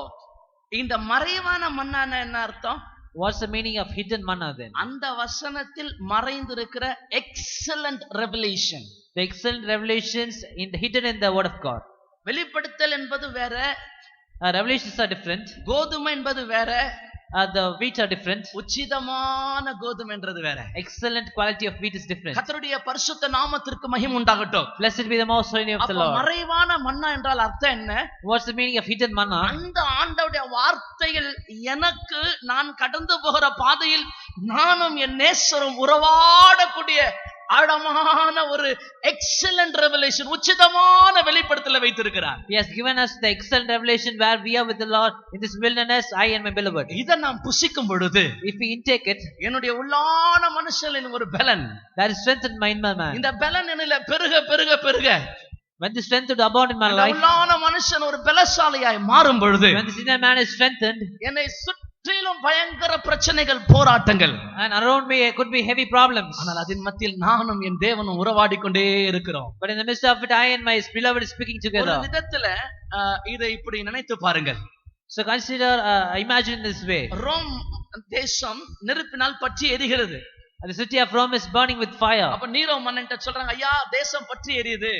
இந்த மறைவான மன்னான என்ன அர்த்தம்? What's the meaning of hidden manna then? அந்த வசனத்தில் மறைந்திருக்கிற excellent revelation. The excellent revelations hidden in the word of God. வெளிப்படுத்தல் என்பது வேற, Revelations are different. கோதுமை என்பது வேற, The wheat are different. உச்சிதமான கோதுமை என்றது வேற. Excellent quality of wheat is different. கர்த்தருடைய பரிசுத்த நாமத்திற்கு மகிமை உண்டாகட்டும். Blessed be the most holy name of the அப்ப Lord. மறைவான மன்னா என்றால் அர்த்தம் என்ன? What's the meaning of hidden manna? அந்த ஆண்டவருடைய வார்த்தையில் எனக்கு நான் கடந்து போகிற பாதையில் நானும் என் நேசரும் உறவாடக்கூடிய ஆழமான ஒரு எக்ஸலென்ட் ரெவலேஷன், உச்சிதமான வெளிப்படுத்தலை வைத்திருக்கிறார். He has given us the excellent revelation where we are with the Lord in this wilderness, I and my beloved. இதை நாம் புசிக்கும் பொழுது If we intake it, என்னுடைய உள்ளான மனுஷனின் ஒரு பலன், that is strengthened my inner man. இந்த பலன் என்னில பெருக பெருக பெருக, When the strength would abound in my அந்த life, உள்ளான மனுஷன் ஒரு பலசாலியாய் மாறும் பொழுது when this inner man is strengthened, என்னை சுற்றிலும் பயங்கர பிரச்சனைகள், போராட்டங்கள், and around me could be heavy problems. ஆனால் அதன் மத்தியில் நானும் என் தேவனும் உறவாடி கொண்டே இருக்கிறோம். But in the midst of it, I and my beloved is speaking ஒரு together. விதத்துல இதை இப்படி நினைத்து பாருங்கள். So consider, imagine this way. Rome தேசம் நெருப்பினால் பற்றி எரிகிறது. The city of Rome is burning with fire. அப்ப நீரோ மன்னன்ட்ட சொல்றாங்க, ஐயா தேசம் பற்றி எரியுது.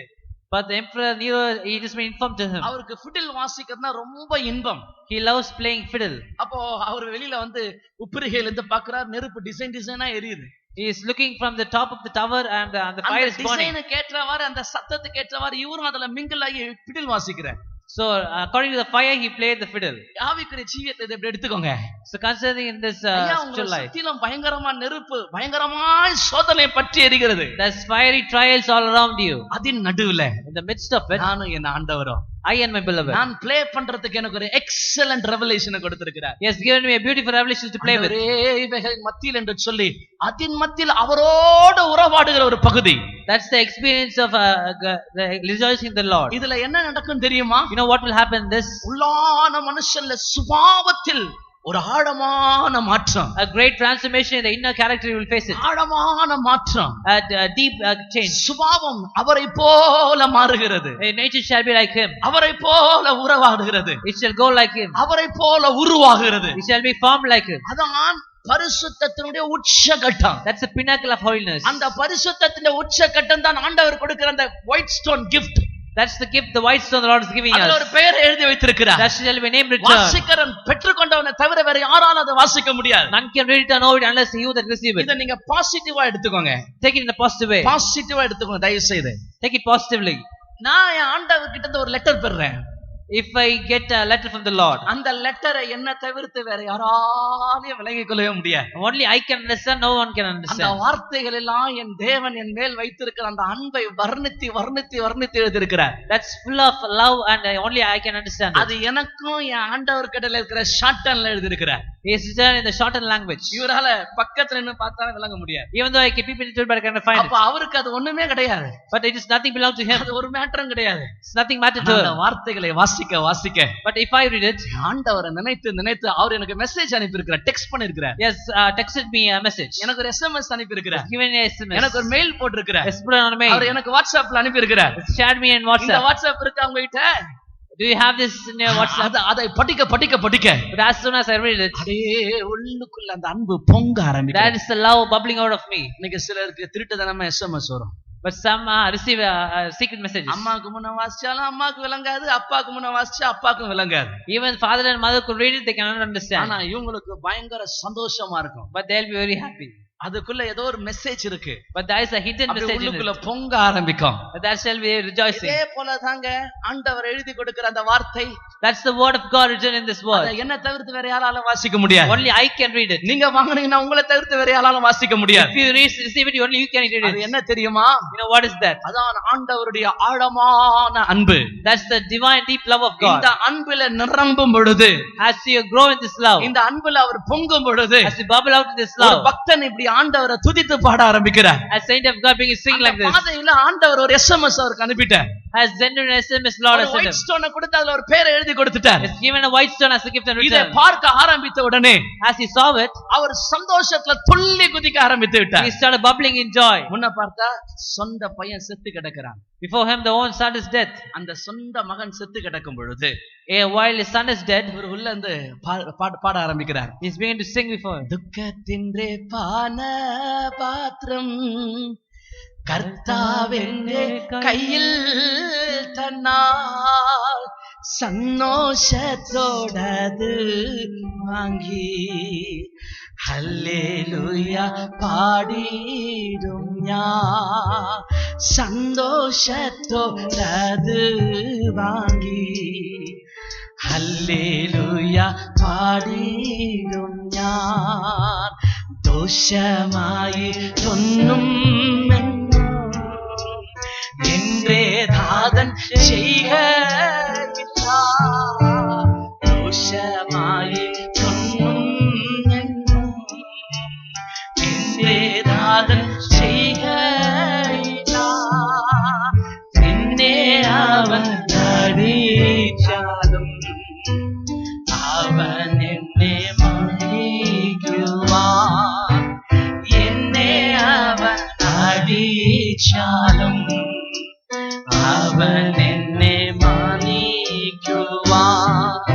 But the emperor Nero, it has been informed to him. அவருக்கு ஃபிடில் வாசிக்கிறதுனா ரொம்ப இன்பம். He loves playing fiddle. அப்போ அவர் வெளியில வந்து உப்பிரிகையில இருந்து பாக்குறார், நெருப்பு டிசைனா எரியுது. He is looking from the top of the tower and the fire is burning. டிசைனுக்கு ஏற்றவாறு, அந்த சத்தத்துக்கு ஏற்றவாறு இவரும் அதுல மிங்கிள் ஆகி ஃபிடில் வாசிக்கிறார். So according to the fire, he played the fiddle. ஆவிக்குரிய ஜீவியத்தை இதை எப்படி எடுத்துக்கோங்க. So considering in this spiritual life, சுத்திலும் பயங்கரமா நெருப்பு, பயங்கரமாய் சோதனை பற்றி எரிகிறது. there's fiery trials all around you. அதன் நடுவுல In the midst of it, நானும் என் ஆண்டவரும், I and my beloved, நான் ப்ளே பண்றதுக்கு எனக்கு ஒரு எக்ஸலென்ட் ரெவலேஷனை கொடுத்திருக்கிறார். He has given me a beautiful revelation to play with. இவைகளின் மத்தியில் என்று சொல்லி அதன் மத்தியில் அவரோடு உறவாடுகிற ஒரு பகுதி. That's the experience of the rejoicing in the Lord. இதுல என்ன நடக்கும் தெரியுமா? You know what will happen in this? உள்ளான மனுஷன்ல சுபாவத்தில் ஒரு ஆழமான மாற்றம், A great transformation in the inner character, you will face it. ஆழமான மாற்றம், A deep change. சுபாவம் அவரை போல மாறுகிறது. Nature shall be like him. அவரை போல உறவாடுகிறது. It shall go like him. அவரை போல உருவாகிறது. It shall be formed like him. அதான் பரிசுத்தத்தினுடைய உச்சகட்டம். That's the pinnacle of holiness. அந்த பரிசுத்தத்தினுடைய உச்சகட்டம் தான் ஆண்டவர் கொடுக்கிற அந்த white stone gift. That's the gift the white stone the Lord is giving அதுல us. ஒரு பெயர் எழுதி வைத்திருக்கிறார். That shall be named return. வாசிக்கிறவன் பெற்றுக்கொண்டவனை தவிர வேற யாராலும் அதை வாசிக்க முடியாது. None can read it or know it unless you that receive it. இத நீங்க பாசிட்டிவா எடுத்துக்கோங்க. Take it in a positive way. பாசிட்டிவா எடுத்துக்கோங்க தயவு செய்து. Take it positively. நான் என் ஆண்டவர் கிட்ட இருந்து ஒரு letter பெறறேன். If I get a letter from the Lord, அந்த லெட்டரை என்ன தவிர்த்து வேற யாராலையும் விளங்கிக் கொள்ளவே முடியாது. only I can understand, no one can அந்த understand. வார்த்தைகள் எல்லாம் என் தேவன் என் மேல் வைத்திருக்கிற அந்த அன்பை வர்ணித்து வர்ணித்து வர்ணித்து எழுதியிருக்கிறார். That's full of love and only I can understand அது it. எனக்கும் என் ஆண்டவர் கிட்ட இருக்கிற ஷார்ட்டன்ல எழுதியிருக்கிறார். He is written in the shortened language. இவரால பக்கத்துல நின்னு பார்த்தா விளங்க முடியாது. Even though I can peep into it, but I cannot find அப்ப it. அவருக்கு அது ஒண்ணுமே கிடையாது. But it is nothing belong to him. அது ஒரு மேட்டரும் கிடையாது. It's nothing matter to அந்த him. வார்த்தைகளை வாசிக்க வாசிக்க But if I read it, ஆண்டவரை நினைத்து அவர் எனக்கு மெசேஜ் அனுப்பி இருக்கிறார், text பண்ணிருக்கிறார், yes, texted me a message, எனக்கு ஒரு SMS அனுப்பி இருக்கிறார், given a SMS, எனக்கு ஒரு மெயில் போட்டிருக்கிறார், yes, put it on a mail, அவர் எனக்கு வாட்ஸ்அப்ல அனுப்பி இருக்கிறார். shared me in இந்த WhatsApp. வாட்ஸ்அப் இருக்கு அவங்க கிட்ட? Do you have this in your WhatsApp? அதை படிக்க But as soon as I read it, அப்படியே உள்ளுக்குள்ள அந்த அன்பு பொங்க ஆரம்பிக்கும். that is the love bubbling out of me. இன்னைக்கு சிலருக்கு திருட்டுத்தனமா SMS வரும். But some receive secret messages. அம்மாக்கு முன்ன வாசிச்சாலும் அம்மாக்கு விளங்காது, அப்பாக்கு முன்ன வாசிச்சா அப்பாக்கும் விளங்காது. Even father and mother could read it, they cannot understand. ஆனா இவங்களுக்கு பயங்கர சந்தோஷமா இருக்கும். But they'll be very happy. அதுக்குள்ள ஏதோ ஒரு மெசேஜ் இருக்கு. But there is a hidden message in உள்ளுக்குள்ள it. பொங்க ஆரம்பிக்கும். That shall be rejoicing. இதே போல தாங்க ஆண்டவர் எழுதி கொடுக்கிற அந்த வார்த்தை. That's the word of God written in this word. என்ன தவிர்த்து வேற யாராலும் வாசிக்க முடியாது. Only I can read it. நீங்க வாங்குனீங்கன்னா உங்களை தவிர்த்து வேற யாராலும் வாசிக்க முடியாது. If you receive it, only you can read it. அது என்ன தெரியுமா? You know what is that? அதான் ஆண்டவருடைய ஆழமான அன்பு. That's the divine deep love of God. இந்த அன்பில நிரம்பும் பொழுது, As you grow in this love, இந்த அன்புல அவர் பொங்கும் பொழுது, as you bubble out in this ஒரு love, பக்தன் இப்படி ஆண்டவரை துதித்து பாட ஆரம்பிக்கிறார். as saint of God being sing like this, பாதையில ஆண்டவர் ஒரு SMS அவருக்கு அனுப்பிட்டார். has sent an SMS, Lord has sent white him. ஸ்டோனை கொடுத்து அதுல ஒரு பேரை எழுதி கொடுத்துட்டார். Has given a white stone as a gift and இதை return. பார்க்க ஆரம்பித்த உடனே As he saw it, அவர் சந்தோஷத்துல துள்ளி குதிக்க ஆரம்பித்து விட்டார். he started bubbling in joy. முன்ன பார்த்தா சொந்த பையன் செத்து கிடக்கிறான். Before him, the own son is dead. அந்த சொந்த மகன் செத்து கிடக்கும் பொழுது While his son is dead, இவர் உள்ள இருந்து பாட ஆரம்பிக்கிறார். he's beginning to sing before him. துக்கத்தின் பான பாத்திரம் கர்த்தாவென்றே கையில் தன்னால் சந்தோஷத்தோடது வாங்கி ஹல்லேலூயா பாடிடும் ஞான் சந்தோஷத்தோடது வாங்கி ஹல்லேலூயா பாடிடும் ஞான் ദോഷമായി ഒന്നും എന്റെ നാഥൻ ചെയ്യുകയില്ല ദോഷമായി ഒന്നും എന്റെ നാഥൻ ചെയ്യുകയില്ല എന്നെ അവൻ അടിച്ചാലും അവൻ എന്നെ என்னை அவன் அடிச்சாலும் அவன் என்னை மானிக்குவான்.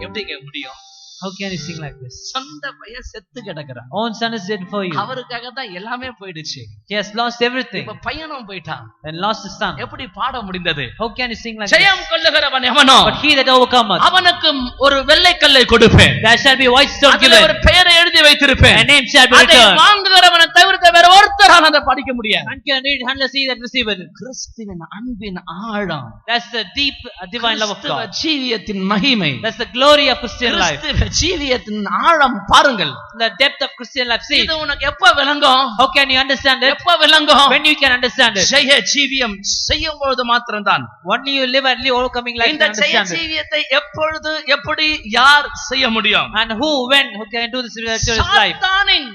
எப்படிங்க முடியும்? How can you sing like this? சொந்த பையன் செத்து கிடக்குறான். Own son is dead for you. அவருக்காக தான் எல்லாமே போயிடுச்சு. He has lost everything இப்ப பையனும் போயிட்டான். and lost his son. எப்படி பாட முடிந்தது? How can you sing like this? ஜெயம் கொள்ளுகிறவன் எவனோ But he that overcometh, அவனுக்கு ஒரு வெள்ளை கல்லை கொடுப்பேன், there shall be a white stone அதிலே given, ஒரு பெயரை எழுதி வைத்திருப்பேன், a name shall be அதை written. வாங்குகிறவனை தவிர்த்து வேற ஒருத்தரால் அதை படிக்க முடியாது. None can read unless he that receiveth it. கிறிஸ்துவின் அன்பின் ஆழம், That's the deep divine love of கிறிஸ்துவ God. ஜீவியத்தின் மகிமை, That's the glory of Christian life. கிறிஸ்துவ ஜீவியத்தின் ஆழம் பாருங்கள். The depth of Christian life. See, இது உனக்கு எப்ப விளங்கும்? how can you understand it? எப்ப விளங்கும்? When you can understand it. ஜெய ஜீவியம் செய்யும் பொழுது மாத்திரம்தான். Only you live and live overcoming life இந்த and ஜெய understand it. ஜீவியத்தை எப்பொழுது எப்படி யார் செய்ய முடியும்? And who can do this spiritual life? சாத்தானின்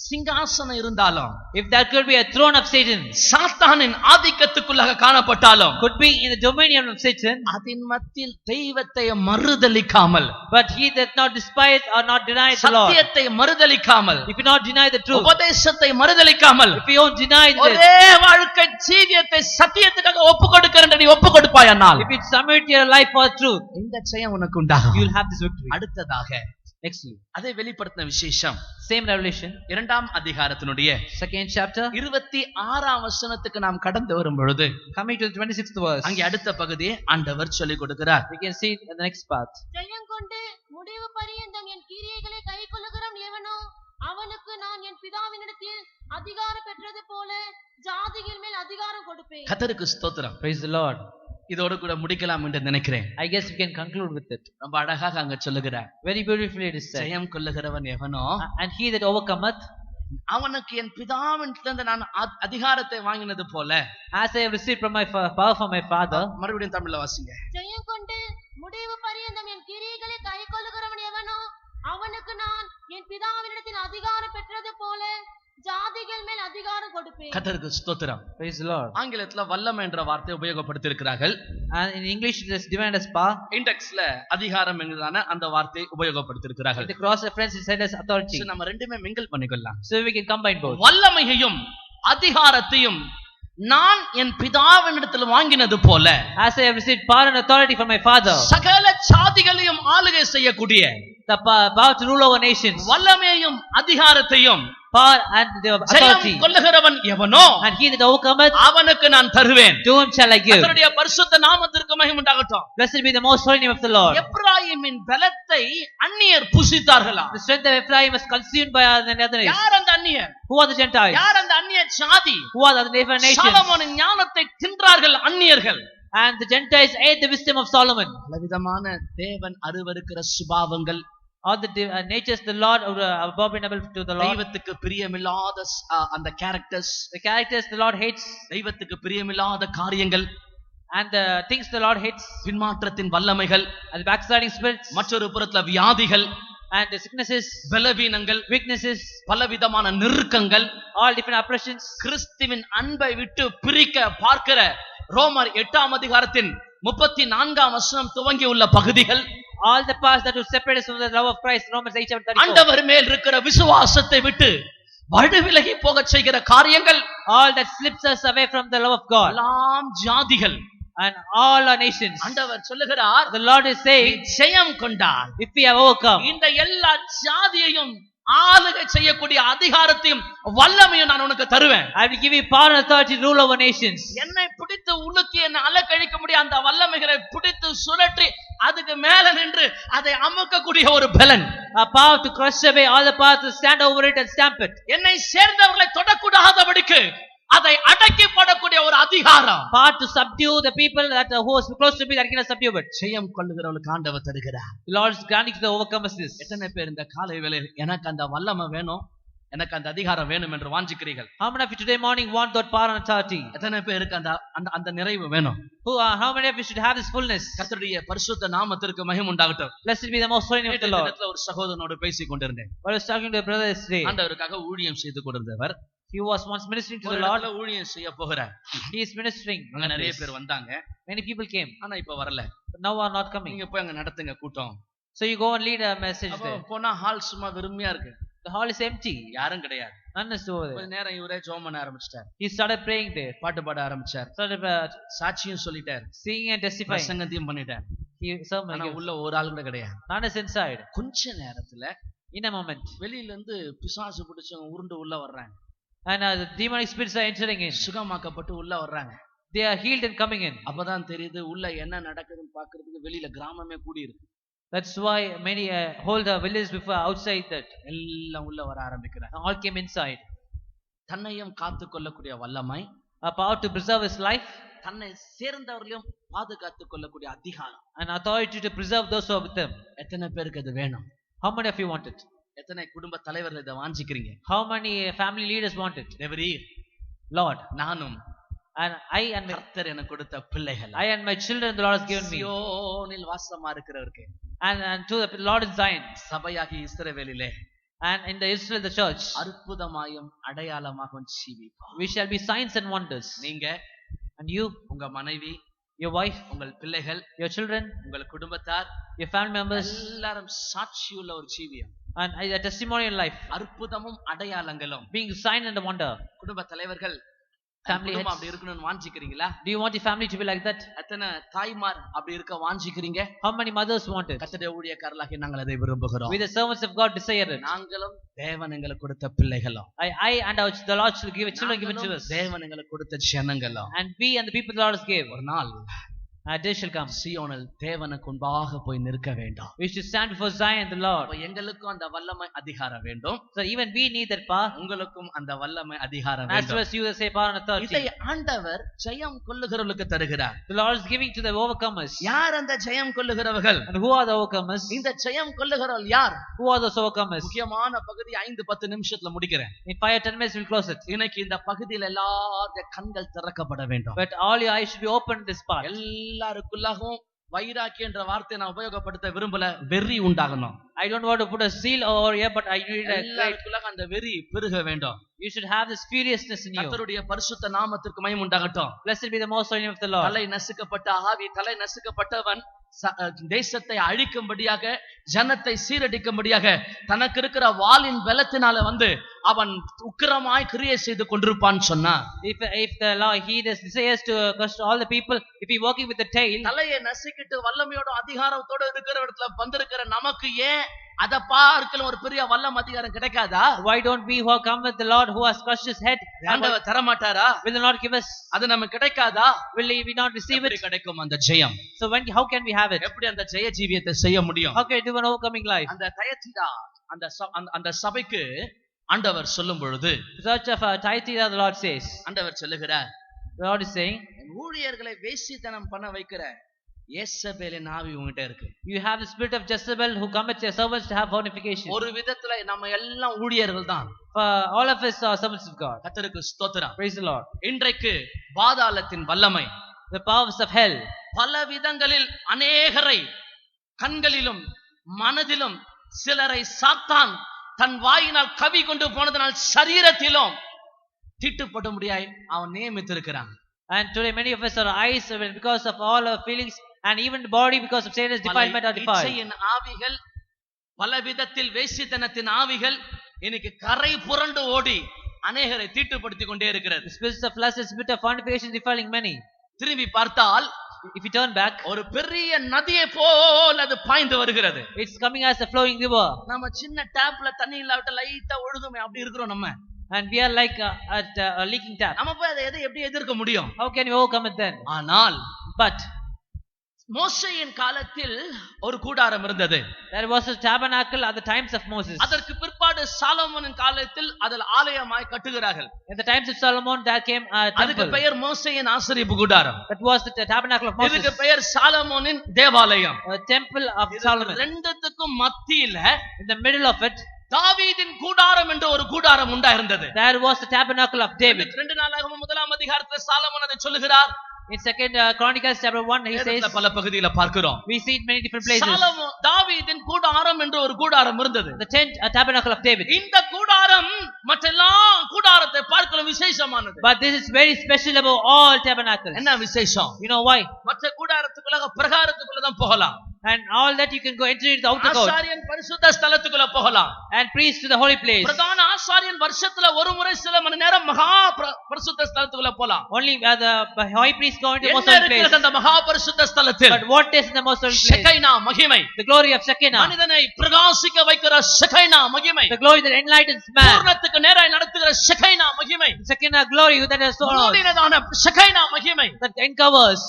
சிங்காசனம் இருந்தாலும், If there could be a throne of Satan, சாத்தானின் ஆதிக்கத்துக்குள்ளாக காணப்பட்டாலும், could be in the dominion of Satan, அதன் மத்தியில் தெய்வத்தை மறுதலிக்காமல், but he that not despise or not deny the Lord, சத்தியத்தை மறுதலிக்காமல், if you not deny the truth, உபதேசத்தை மறுதலிக்காமல், if you don't deny this, ஒரே வாழ்க்கை ஜீவியத்தை சத்தியத்துக்காக ஒப்பு கொடுக்கிறேன் நீ ஒப்பு கொடுப்பாயானால், if you submit your life for truth, இந்த ஜெயம் உனக்கு உண்டாகும். you will have this victory. அடுத்ததாக Nextly, அதை வெளிப்படுத்தின விசேஷம் same revelation, 2ஆம் அதிகாரத்தினுடைய 2nd chapter, 26ஆம் வசனத்துக்கு நாம் கடந்து வரும் பொழுது coming to the 26th verse, அங்கே அடுத்த பகுதியை ஆண்டவர் சொல்லிக் கொடுக்கிறார். we can see it in the next part. ஜெயம் கொண்டு முடிவு பரியந்தம் என் கிரியைகளை கைக்கொள்ளுகிறவன் எவனோ அவனுக்கு நான் என் பிதாவினிடத்தில் அதிகாரம் பெற்றது போல ஜாதிகள் மேல் அதிகாரம் கொடுப்பேன். கர்த்தருக்கு ஸ்தோத்திரம். Praise the Lord. இதோடு கூட முடிக்கலாம் என்று நினைக்கிறேன். I guess we can conclude with it. ரொம்ப அழகாக அங்க சொல்லுகிறார். Very beautifully it is said. ஜெயம் கொள்ளுகிறவன் எவனோ And he that overcometh, அவனுக்கு என் பிதாவினிடத்திலிருந்து நான் அதிகாரத்தை வாங்கினது போல, as I have received from my power from my Father. மறுபடியும் தமிழ்ல வாசிங்க. ஜெயம் கொண்டு முடிவு பரியந்தம் என் கிரியைகளை கைக்கொள்ளுகிறவன் எவனோ அவனுக்கு நான் என் பிதாவினிடத்தில் அதிகாரம் பெற்றது போல ஜாதிகள் மேல் அதிகாரம் கொடுப்பேன். கர்த்தருக்கு ஸ்தோத்திரம். Praise the Lord. ஆங்கிலத்துல வல்லமை என்ற வார்த்தை உபயோகப்படுத்தியிருக்கிறார்கள். And in English it is defined as power. இண்டெக்ஸ்ல அதிகாரம் என்கிறதான அந்த வார்த்தை உபயோகப்படுத்தியிருக்கிறார்கள். The cross reference is said as authority. So நம்ம ரெண்டுமே மிங்கிள் பண்ணிக்கலாம். So we can combine both. வல்லமையையும் அதிகாரத்தையும் நான் என் பிதாவினிடத்தில் வாங்கினது போல As I have received power and authority from my Father, சகல சாதிகளையும் ஆளுகை செய்யக்கூடிய the power to rule over nations, வல்லமையையும் அதிகாரத்தையும் power and the Jayam authority, கொள்ளுகிறவன் எவனோ and he that overcometh, அவனுக்கு நான் தருவேன். to him shall I give. கர்த்தருடைய பரிசுத்த நாமத்திற்கு மகிமை உண்டாகட்டும். Blessed be the most holy name of the Lord. எப்ராயிமின் பலத்தை அந்நியர் புசித்தார்களா? The strength of Ephraim was consumed by the other nations. யார் அந்த அந்நியர்? Who are the Gentiles? யார் அந்த அந்நிய ஜாதி? Who are the different nations? சாலமோனின் ஞானத்தை தின்றார்கள் அந்நியர்கள். And the Gentiles ate the wisdom of Solomon. பலவிதமான தேவன் அருவருக்கிற சுபாவங்கள், All the natures the Lord abominable to the Lord. தெய்வத்துக்கு பிரியமில்லாத அந்த characters, The characters the Lord hates, தெய்வத்துக்கு பிரியமில்லாத காரியங்கள், and the things the Lord hates, பின்மாற்றத்தின் வல்லமைகள், and the backsliding spirits, மற்றொரு புறத்துல வியாதிகள், and the sicknesses, பலவீனங்கள், weaknesses, பலவிதமான நெருக்கங்கள், all different oppressions. கிறிஸ்துவின் அன்பை விட்டு பிரிக்க பார்க்கிற ரோமர் 8ஆம் அதிகாரத்தின் 34ஆம் வசனம் துவங்கி உள்ள பகுதிகள், All the past that will separate us from the love of Christ, Romans 8:34. ஆண்டவர் மேல் இருக்கிற விசுவாசத்தை விட்டு வழுவிலகி போக செய்கிற காரியங்கள், All that slips us away from the love of God, எல்லாம் ஜாதிகள். and all our nations. ஆண்டவர் சொல்லுகிறார், The Lord is saying, ஜெயம் கொண்டார், if we have overcome, இந்த எல்லா ஜாதியையும் ஆளுகை செய்யக்கூடிய அதிகாரத்தையும் வல்லமையும் நான் உனக்கு தருவேன். I will give you power and authority to rule over nations. என்னை பிடித்து உலுக்கி என்னை அலக்கழிக்க முடிய அந்த வல்லமைகளை பிடித்து சுழற்றி அதுக்கு மேல நின்று அதை அமுக்கக்கூடிய ஒரு பலன், A power to crush away all the power to stand over it and stamp it. என்னை சேர்ந்தவர்களை தொடக்கூடாதபடிக்கு அதை அடக்கி போடக்கூடிய ஒரு அதிகாரம், Power to subdue the people that who is close to me that cannot subdue it. ஜெயம் கொள்ளுகிறவர்களுக்கு ஆண்டவர் தருகிறார். The Lord is granting to the overcomers this. எத்தனை பேர் இந்த காலை வேளையில் எனக்கு அந்த வல்லமை வேணும், எனக்கு அந்த அதிகாரம் வேணும் என்று வாஞ்சிக்கிறீர்கள்? How many of you today morning want that power and authority? எத்தனை பேருக்கு அந்த அந்த நிறைவு வேணும்? How many of you should have this fullness? கர்த்தருடைய பரிசுத்த நாமத்திற்கு மகிமை உண்டாகட்டும். Blessed be the most holy name of the Lord. நேற்று ஒரு சகோதரனோடு பேசிக் கொண்டிருந்தேன். I was talking to a brother yesterday. ஆண்டவருக்காக ஊழியம் செய்து கொண்டிருந்தவர். He was once ministering to ஒரு the Lord. இடத்துல ஊழியம் செய்ய போகிறார். He is ministering. அங்க நிறைய பேர் வந்தாங்க, Many people came, ஆனா இப்ப வரல. but now are not coming. நீங்க போய் அங்க நடத்துங்க கூட்டம். So you go and lead a message அப்ப there. போனா ஹால் சும்மா வெறுமையா இருக்கு, The hall is empty. யாரும் கிடையாது. None is over கொஞ்ச there. நேரம் இவரே ஜெபம் பண்ண ஆரம்பிச்சிட்டார், He started praying there. பாட்டு பாட ஆரம்பிச்சார், Started சாட்சியும் சொல்லிட்டார், singing and testifying. பிரசங்கத்தையும் பண்ணிட்டார். He sermon. ஆனா உள்ள ஒரு ஆள் கூட கிடையாது. None is inside. கொஞ்ச நேரத்துல In a moment. வெளியில இருந்து பிசாசு பிடிச்சவங்க உருண்டு உள்ள வர்றாங்க, And the demonic spirits are entering in. சுகமாக்கப்பட்டு உள்ள வர்றாங்க. They are healed and coming in. அப்பதான் தெரியுது உள்ள என்ன நடக்குதுன்னு பாக்குறதுக்கு வெளியில கிராமமே கூடி இருக்கு. That's why many hold the village before outside that. எல்லாம் உள்ள வர ஆரம்பிக்கிறாங்க. All came inside. தன்னையும் காத்து கொள்ளக்கூடிய வல்லமை, A power to preserve his life, தன்னை சேர்ந்தவர்களையும் பாதுகாத்து கொள்ளக்கூடிய அதிகாரம். an authority to preserve those who are with them. எத்தனை பேருக்கு அது வேணும்? How many of you want it? எத்தனை குடும்ப தலைவர்கள் இதை வாஞ்சிக்கிறீங்க? How many family leaders want it? தேவரீர், Lord, நானும் and I and கர்த்தர் எனக்கு கொடுத்த பிள்ளைகள், I and my children the Lord has given me, சியோனில் வாசமா இருக்கிறவருக்கு, and to the Lord in Zion, சபையாகி இஸ்ரவேலிலே and in the Israel the church, அற்புதமாயும் அடையாளமாகவும் ஜீவிப்போம். we shall be signs and wonders. நீங்க, And you, உங்க மனைவி, your wife, உங்கள் பிள்ளைகள், your children, உங்கள் குடும்பத்தார் your family members, எல்லாரும் சாட்சியுள்ள ஒரு ஜீவியம், and a testimony in life, அற்புதமும் அடையாளங்களும். being a sign and a wonder. குடும்ப தலைவர்கள் Family குடும்பம் heads. அப்படி இருக்கணும்னு வாஞ்சிக்கிறீங்களா? Do you want your family to be like that? எத்தனை தாய்மார் அப்படி இருக்க வாஞ்சிக்கிறீங்க? How many mothers want it? கர்த்தருடைய ஊழியக்காரர்களாகிய நாங்கள் அதை விரும்புகிறோம். We the servants of God desire it. நாங்களும் தேவன் எங்களுக்கு கொடுத்த பிள்ளைகளும், I and the Lord shall give children given to us. தேவன் எங்களுக்கு கொடுத்த ஜனங்களும். And we and the people the Lord has gave. ஒரு நாள் A day shall come. சீயோனில் தேவனுக்கு முன்பாக போய் நிற்க வேண்டும். We should stand before Zion the Lord. அப்ப எங்களுக்கும் அந்த வல்லமை அதிகாரம் வேண்டும், So even we need that power. உங்களுக்கும் அந்த வல்லமை அதிகாரம் As well வேண்டும். as you say power and இதை authority. ஆண்டவர் ஜெயம் கொள்ளுகிறவர்களுக்கு தருகிறார். The Lord is giving to the overcomers. யார் அந்த ஜெயம் கொள்ளுகிறவர்கள்? And who are the overcomers? இந்த ஜெயம் கொள்ளுகிறவர்கள் யார்? Who are those overcomers? முக்கியமான பகுதி 5-10 நிமிஷத்துல முடிக்கிறேன். In 5 or 10 minutes we'll close it. இன்னைக்கு இந்த பகுதியில் எல்லாருடைய கண்கள் திறக்கப்பட வேண்டும். But all your eyes should be open in this part. எல்லாருக்குள்ளாகவும் வைராக்கி என்ற வார்த்தையை நான் உபயோகப்படுத்த விரும்பல. வெறி உண்டாகணும். I don't want to put a seal over here, but I need a great. எல்லாருக்குள்ள அந்த வெறி பெருக வேண்டும். You should have this furiousness in you. கர்த்தருடைய பரிசுத்த நாமத்திற்கு மகிமை உண்டாகட்டும். Blessed be the most holy name of the Lord. தலை நசுக்கப்பட்ட ஆவி, தலை நசுக்கப்பட்டவன் தேசத்தை அழிக்கும்படியாக, ஜனத்தை சீரடிக்கும்படியாக தனக்கு இருக்கிற வாளின் பலத்தினால அவன் உக்கிரமாய் கிரியை செய்து கொண்டிருப்பான் சொன்னா. If the Lord he desires to curse all the people, if he working with the tail, தலையை நசுக்கிட்டு வல்லமையோட அதிகாரத்தோட இருக்கிற இடத்துல வந்திருக்கிற நமக்கு ஏன் அத பார்க்கல ஒரு பெரிய வல்லம் அதிகாரம் கிடைக்காதா? Why don't we who come with the Lord who has crushed his head, ஆண்டவர் தர மாட்டாரா? will the Lord give us? அது நமக்கு கிடைக்காதா? Will we not receive it? கிடைக்கும் அந்த ஜெயம். So how can we have it? எப்படி அந்த ஜெய ஜீவியத்தை செய்ய முடியும்? How can we do an overcoming life? அந்த தயத்திதா அந்த சபைக்கு ஆண்டவர் சொல்லும் பொழுது, Church of Thyatira, the Lord says, ஆண்டவர் சொல்லுகிறார், the Lord is saying, ஊழியர்களை வேசித்தனம் பண்ண வைக்கிற யேசபேலின் ஆவி உங்ககிட்ட இருக்கு. you have the spirit of Jezebel who commits their servants to have fornication. ஒரு விதத்துல நம்ம எல்லாம் ஊழியர்கள் தான். All of us are servants of God. கர்த்தருக்கு ஸ்தோத்திரம். Praise the Lord. இன்றைக்கு பாதாளத்தின் வல்லமை, The powers of hell, பல விதங்களில் அநேகரை கண்களிலும் மனதிலும் சிலரை சாத்தான் தன் வாயினால் கவி கொண்டு போனதனால் சரீரத்திலும் தீட்டுப்பட முடியாய் அவன் நியமித்திருக்கிறான். and today many of us are eyes because of all our feelings, and even the body because of Satan's defilement are defiled. இச்சையின் ஆவிகள், பல விதத்தில் வேசித்தனத்தின் ஆவிகள் இன்னைக்கு கரை புரண்டு ஓடி அநேகரை தீட்டுப்படுத்திக் கொண்டே இருக்கிறது. The spirits of lust, the spirit of fornication defiling many. திரும்பி பார்த்தால், if you turn back, ஒரு பெரிய நதியை போல் அது பாய்ந்து வருகிறது. it's coming as a flowing river. நம்ம சின்ன டேப்ல தண்ணி இல்லாவிட்ட லைட்டா ஒழுகுமே, அப்படி இருக்கிறோம் நம்ம. And we are like at a leaking tap. நம்ம போய் அதை எப்படி எதிர்க்க முடியும்? How can we overcome it then? ஆனால் But மோசேயின் காலத்தில் ஒரு கூடாரம் இருந்தது. there was a tabernacle at the times of Moses. அதற்கு பிற்பாடு சாலமோனின் காலத்தில் அதில் ஆலயமாய் கட்டுகிறார்கள். In the times of Solomon there came a அதுக்கு temple. பெயர் மோசேயின் ஆசரிப்பு கூடாரம். That was the tabernacle of Moses. இதுக்கு பெயர் சாலமோனின் தேவாலயம். A temple of Solomon. ரெண்டுத்துக்கும் மத்தியில In the middle of it, தாவீதின் கூடாரம் என்று ஒரு கூடாரம் உண்டாயிருந்தது. there was the tabernacle of David. 2 நாளாகமம் 1ஆம் அதிகாரத்தில் சாலமோன் அதை சொல்லுகிறார். In 2 Chronicles chapter 1 he says, பல பகுதியில பார்க்கிறோம். we see it many different places. Solomon தாவீதின் கூடாரம் என்று ஒரு கூடாரம் இருந்தது. The tent, a tabernacle of David. இந்த கூடாரம் மற்றெல்லா கூடாரத்தை பார்க்கலாம் விசேஷமானது. But this is very special above all tabernacles. என்ன விசேஷம்? You know why? மற்ற கூடாரத்துக்குள்ள பிரகாரத்துக்குள்ள தான் போகலாம். And all that you can go enter into the outer court. ஆசாரியன் பரிசுத்த ஸ்தலத்துக்குள்ள போகலாம். And priest to the holy place. பிரதான ஆசாரியன் வருஷத்துல ஒரு முறை சில மணி நேரம் மகா பரிசுத்த ஸ்தலத்துக்குள்ள போலாம். Only the high priest go into the most என்ன holy place. இருக்கிறது அந்த மகா பரிசுத்த ஸ்தலத்தில்? But what is in the most holy place? ஷெகைனா மகிமை. The glory of Shekinah. மனிதனை பிரகாசிக்க வைக்கிற ஷெகைனா மகிமை. The glory that enlightens man. பூரணத்துக்கு நேராய் நடத்துகிற ஷெகைனா மகிமை. Shekinah glory that is so மூடினதான ஷெகைனா மகிமை. that uncovers.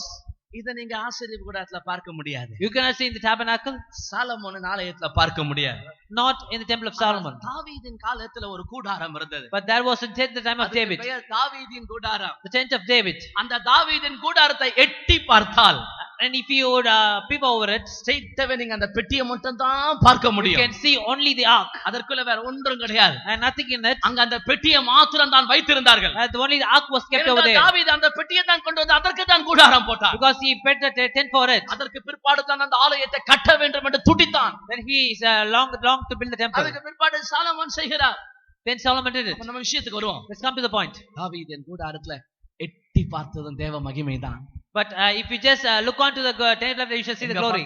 இத நீங்க ஆசரிப்பு கூடாரத்துல பார்க்க முடியாது. You cannot see in the tabernacle. சாலமோனின் ஆலயத்துல பார்க்க முடியாது. Not in the temple of Solomon. தாவீதின் காலத்துல ஒரு கூடாரம் இருந்தது. But there was a tent the time of David. பெயர் தாவீதின் கூடாரம். The tent of David. அந்த தாவீதின் கூடாரத்தை எட்டி பார்த்தால், and if you would peep over it, ஸ்ட்ரைட்டாவே நீங்க அந்த பெட்டியை மட்டும் தான் பார்க்க you முடியும். can see only the ark. அதற்குள்ள வேற ஒன்றும் கிடையாது. And nothing in it. அங்க அந்த பெட்டியை மாத்திரம் தான் வைத்திருந்தார்கள். Only the ark was kept over there. தாவீது அந்த பெட்டியை தான் கொண்டு வந்து அதற்கு தான் கூடாரம் போட்டார். Because he put the tent for it. அதற்கு பிற்பாடு தான் அந்த ஆலயத்தை கட்ட வேண்டும் என்று துடித்தான். Then he longed to build the temple. அதுக்கு பிற்பாடு சாலமோன் செய்கிறார். Then Solomon did it. நம்ம விஷயத்துக்கு வருவோம். Let's come to the point. தாவீதின் கூடாரத்துல எட்டி பார்த்ததும் தேவ மகிமைதான். But if you just look onto the temple, you shall see the glory.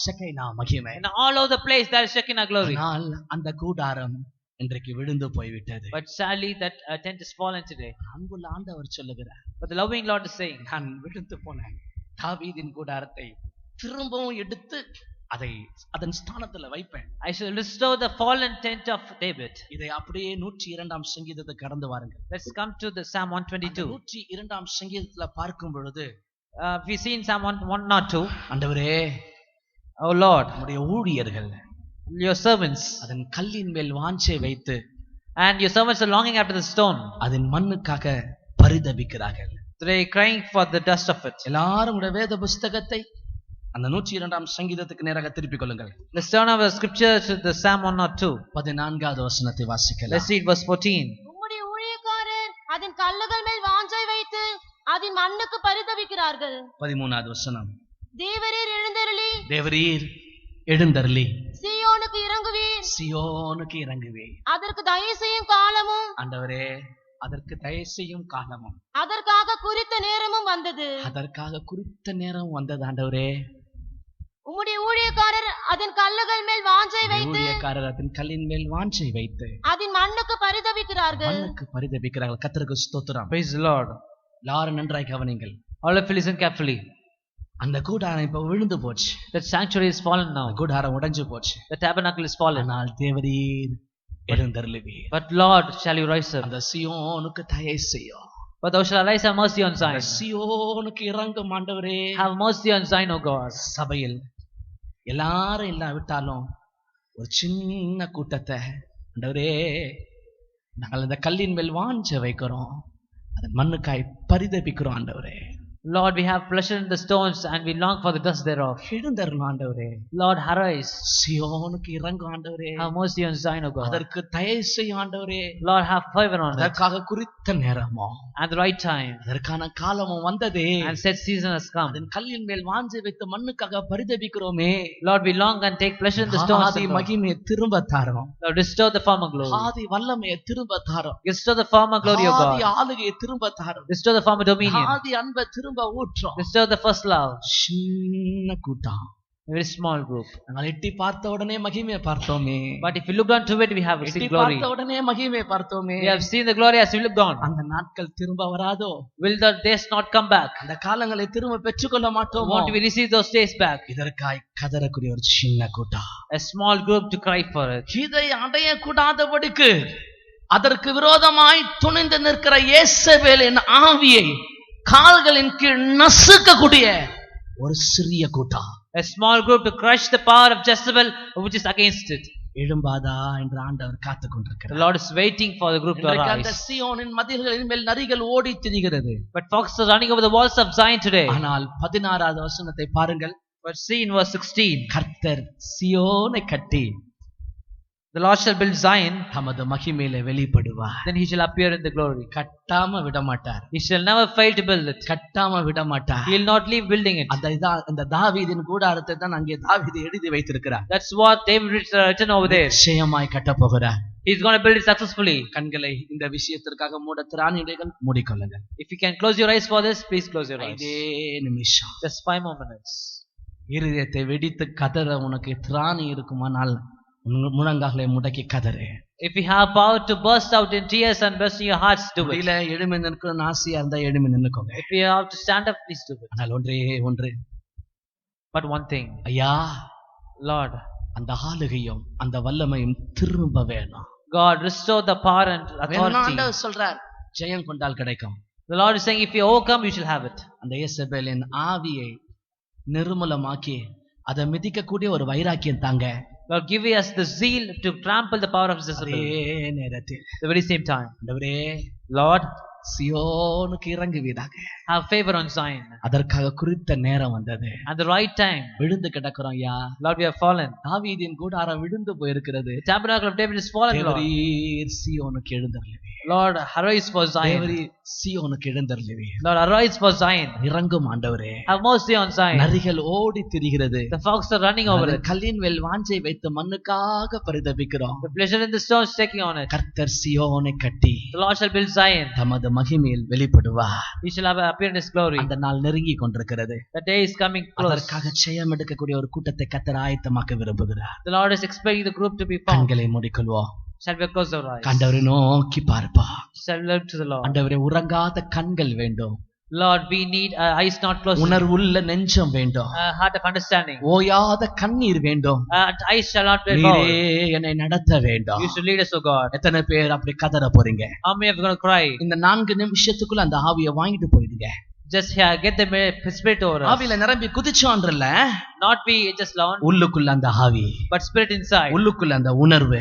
ஷெகைனா மகிமை. And all over the place there is Shekinah glory. ஆனால் அந்த கூடாரம் இன்றைக்கு விழுந்து போய்விட்டது. But sadly that tent is fallen today. அன்புள்ள ஆண்டவர் சொல்லுகிறார். But the loving Lord is saying, நான் விழுந்து போனேன் தாவீதின் கூடாரத்தை திரும்பவும் எடுத்து அதை அதன் ஸ்தானத்துல வைப்பேன். I shall restore the fallen tent of David. இதை அப்படியே 102ஆம் சங்கீதத்தை கடந்து வாருங்கள். Let's come to the Psalm 122. 102ஆம் சங்கீதத்துல பார்க்கும் பொழுது we see in Psalm 102, ஆண்டவரே, oh Lord, நம்முடைய ஊழியர்கள் your servants, அதன் கல்லின் மேல் வாஞ்சை வைத்து, and your servants are longing after the stone. அதன் மண்ணுக்காக பரிதபிக்கிறார்கள். They crying for the dust of it. எல்லாரும் உடைய வேத புத்தகத்தை அந்த 102ஆம் சங்கீதத்துக்கு நேராக திருப்பிக் கொள்ளுங்கள். Let's turn our scripture to the Psalm 102. 14வது வசனத்தை வாசிக்கலாம். Let's read verse 14. உம்முடைய ஊழியக்காரர் அதன் கல்லுகள் மேல் வாஞ்சை வைத்து அதன் மண்ணுக்கு பரிதபிக்கிறார்கள். 13வது வசனம். தேவரீர் எழுந்தருளி தேவரீர் எழுந்தருளி சீயோனுக்கு இறங்குவீர். சியோனுக்கு இறங்குவே. அதற்கு தயவு செய்யும் காலமும் ஆண்டவரே, அதற்கு தயவு செய்யும் காலமும் அதற்காக குறித்த நேரமும் வந்தது. அதற்காக குறித்த நேரம் வந்தது. ஆண்டவரே, உம்முடைய ஊழியக்காரர் அதன் கல்லுகள் மேல் வாஞ்சை வைத்து ஊழியக்காரர் அதன் கல்லின் மேல் வாஞ்சை வைத்து அதன் மண்ணுக்கு பரிதபிக்கிறார்கள். மண்ணுக்கு பரிதபிக்கிறார்கள். கர்த்தருக்கு ஸ்தோத்திரம். Praise the Lord. எல்லாரும் நன்றாய் கவனிங்கள். All of you listen carefully. அந்த கூடாரம் இப்ப விழுந்து போச்சு. That sanctuary is fallen now. கூடாரம் உடைஞ்சு போச்சு. The tabernacle is fallen. ஆனால் தேவரீர் எழுந்தருளுவீர். But Lord, shall you rise up? அந்த சியோனுக்கு தயவு செய்யும். But thou shalt arise, have mercy on Zion. சியோனுக்கு இறங்கும் ஆண்டவரே. Have mercy on Zion, O God. சபையில் எல்லாரும் இல்லாவிட்டாலும் ஒரு சின்ன கூட்டத்தை ஆண்டவரே, நாங்கள் இந்த கல்லின் மேல் வாஞ்ச வைக்கிறோம், அதன் மண்ணுக்காய் பரிதபிக்கிறோம். ஆண்டவரே, Lord, we have pleasure in the stones and we long for the dust thereof. எழுந்தருளும் ஆண்டவரே. Lord, arise. சியோனுக்கு இறங்கும் ஆண்டவரே. Have mercy on Zion, O God. அதற்கு தயவு செய்யும் ஆண்டவரே. Lord, have favor on it. அதற்காக குறித்த நேரமோ At the right time. அதற்கான காலமும் வந்ததே. And set season has come. அதன் கல்லின் மேல் வாஞ்சை வைத்து மண்ணுக்காக பரிதபிக்கிறோமே. Lord, we long and take pleasure in the stones. ஆதி மகிமையை திரும்ப தாரும். Lord, restore the former glory. ஆதி வல்லமையை திரும்ப தாரும். Restore the former glory, O Aadhi God. ஆளுகையை திரும்ப தாரும். Restore the former dominion. ஆதி அன்பை திரும்ப ஊற்றும். Restore the first love. சின்ன கூட்டம். A very small group. நாங்கள் எட்டி பார்த்த உடனே மகிமையை பார்த்தோமே. But if you looked onto it, we have எட்டி seen glory. பார்த்த உடனே மகிமையை பார்த்தோமே. We have seen the glory as we looked on. அந்த நாட்கள் திரும்ப வராதோ? Will the days not come back? அந்த காலங்களை திரும்ப பெற்றுக்கொள்ள மாட்டோமோ? Won't we receive those days back? இதற்காய் கதறக்கூடிய ஒரு சின்ன கூட்டம். A small group to cry for it. இதை அடையக்கூடாதபடிக்கு அதற்கு விரோதமாய் துணிந்து நிற்கிற இயேசபேலின் ஆவியை கால்களின் கீழ் நசுக்கக்கூடிய ஒரு சிறிய கூட்டம். A small group to crush the power of Jezebel which is against it. எழும்பாதா என்று ஆண்டவர் காத்துக் The கொண்டிருக்கிறார். Lord is waiting for the group to அந்த arise. சீயோனின் மதில்களின் மேல் நரிகள் ஓடி திரிகிறது. But foxes are running over the walls of Zion today. ஆனால் 16வது வசனத்தை பாருங்கள். But see in verse 16. கர்த்தர் சியோனை கட்டி The Lord shall build Zion, தமது மகிமையிலே வெளிப்படுவார். then he shall appear in the glory. கட்டாம விட மாட்டார். He shall never fail to build it. கட்டாம விட மாட்டார். He will not leave building it. அந்த தாவீதின் கூடாரத்தை தான் அங்கே தாவீது எழுதி வைத்திருக்கிறார். That's what David written over there. நிச்சயமாய் கட்டப் போகிறார். He's going to build it successfully. கண்களை இந்த விஷயத்திற்காக மூட திராணிகள் மூடிக்கொள்ளுங்க. If you can close your eyes for this, please close your eyes. இதே நிமிஷம் Just 5 more minutes. இருதயத்தை வெடித்து கதற உனக்கு திராணி இருக்குமானால் முழங்காலை முடக்கி கதறு. If you have power to burst out in tears and burst in your hearts, do it. இல்ல எழுமி நிற்கணும்னு ஆசையா இருந்தா எழுமி நின்னுக்கோங்க. If you have to stand up, please do it. ஆனால் ஒன்று But one thing, ஐயா, Lord, அந்த ஆளுகையும் அந்த வல்லமையும் திரும்ப வேணும். God, restore the power and authority. ஆண்டவர் சொல்றார், ஜெயம் கொண்டால் கிடைக்கும். The Lord is saying, if you overcome, you shall have it. அந்த இயேசபேலின் ஆவியை நிர்மூலமாக்கி அதை மிதிக்கக்கூடிய ஒரு வைராக்கியம் தாங்க. Lord, give us the zeal to trample the power of Jezebel. அதே நேரத்தில் At the very same time, ஆண்டவரே, Lord, சியோனுக்கு இறங்குவீராக. have favor on Zion. அதற்காக குறித்த நேரம் வந்தது. At the right time, விழுந்து கிடக்கிறோம் ஐயா. Lord, we have fallen. தாவீதின் கூடாரம் விழுந்து போயிருக்கிறது. The tabernacle of David is fallen, Lord. தேவரீர் சியோனுக்கு எழுந்தருளுவீர். Lord, arise for Zion. தேவரீர் சியோனுக்கு எழுந்தருளுவீர். Lord, arise for Zion. இறங்கும் ஆண்டவரே. Have mercy on Zion. நரிகள் ஓடி திரிகிறது. The foxes are running over it. கல்லின் மேல் வாஞ்சை வைத்து மண்ணுக்காக பரிதபிக்கிறோம். The pleasure in the stones taking on it. கர்த்தர் சியோனை கட்டி The Lord shall build Zion. தமது மகிமையில் வெளிப்படுவார். He shall have appeared in his glory. அந்த நாள் நெருங்கி கொண்டிருக்கிறது. The day is coming close. அதற்காக ஜெயம் எடுக்கக்கூடிய ஒரு கூட்டத்தை கர்த்தர் ஆயத்தமாக்க விரும்புகிறார். The Lord is expecting the group to be found. கண்களை மூடிக்கொள்வோம். Shall we close our eyes? ஆண்டவரை நோக்கி பார்ப்பா. Shall we look to the Lord? ஆண்டவரே, உறங்காத கண்கள் வேண்டும். Lord, we need eyes not closed. உணர்வுள்ள நெஞ்சம் வேண்டும். Heart of understanding. ஓயாத கண்ணீர் வேண்டும். Eyes shall not be நீரே found. என்னை நடத்த வேண்டும். You should lead us, O God. எத்தனை பேர் அப்படி கதற போறீங்க? How many are going to cry? இந்த 4 நிமிஷத்துக்குள்ள அந்த ஆவியை வாங்கிட்டு போயிடுங்க. Just here, get the spirit over us. ஆவியில நிரம்பி குதிச்சோன்றல்ல, not be just alone, உள்ளுக்குள்ள அந்த ஆவி, but spirit inside, உள்ளுக்குள்ள அந்த உணர்வு,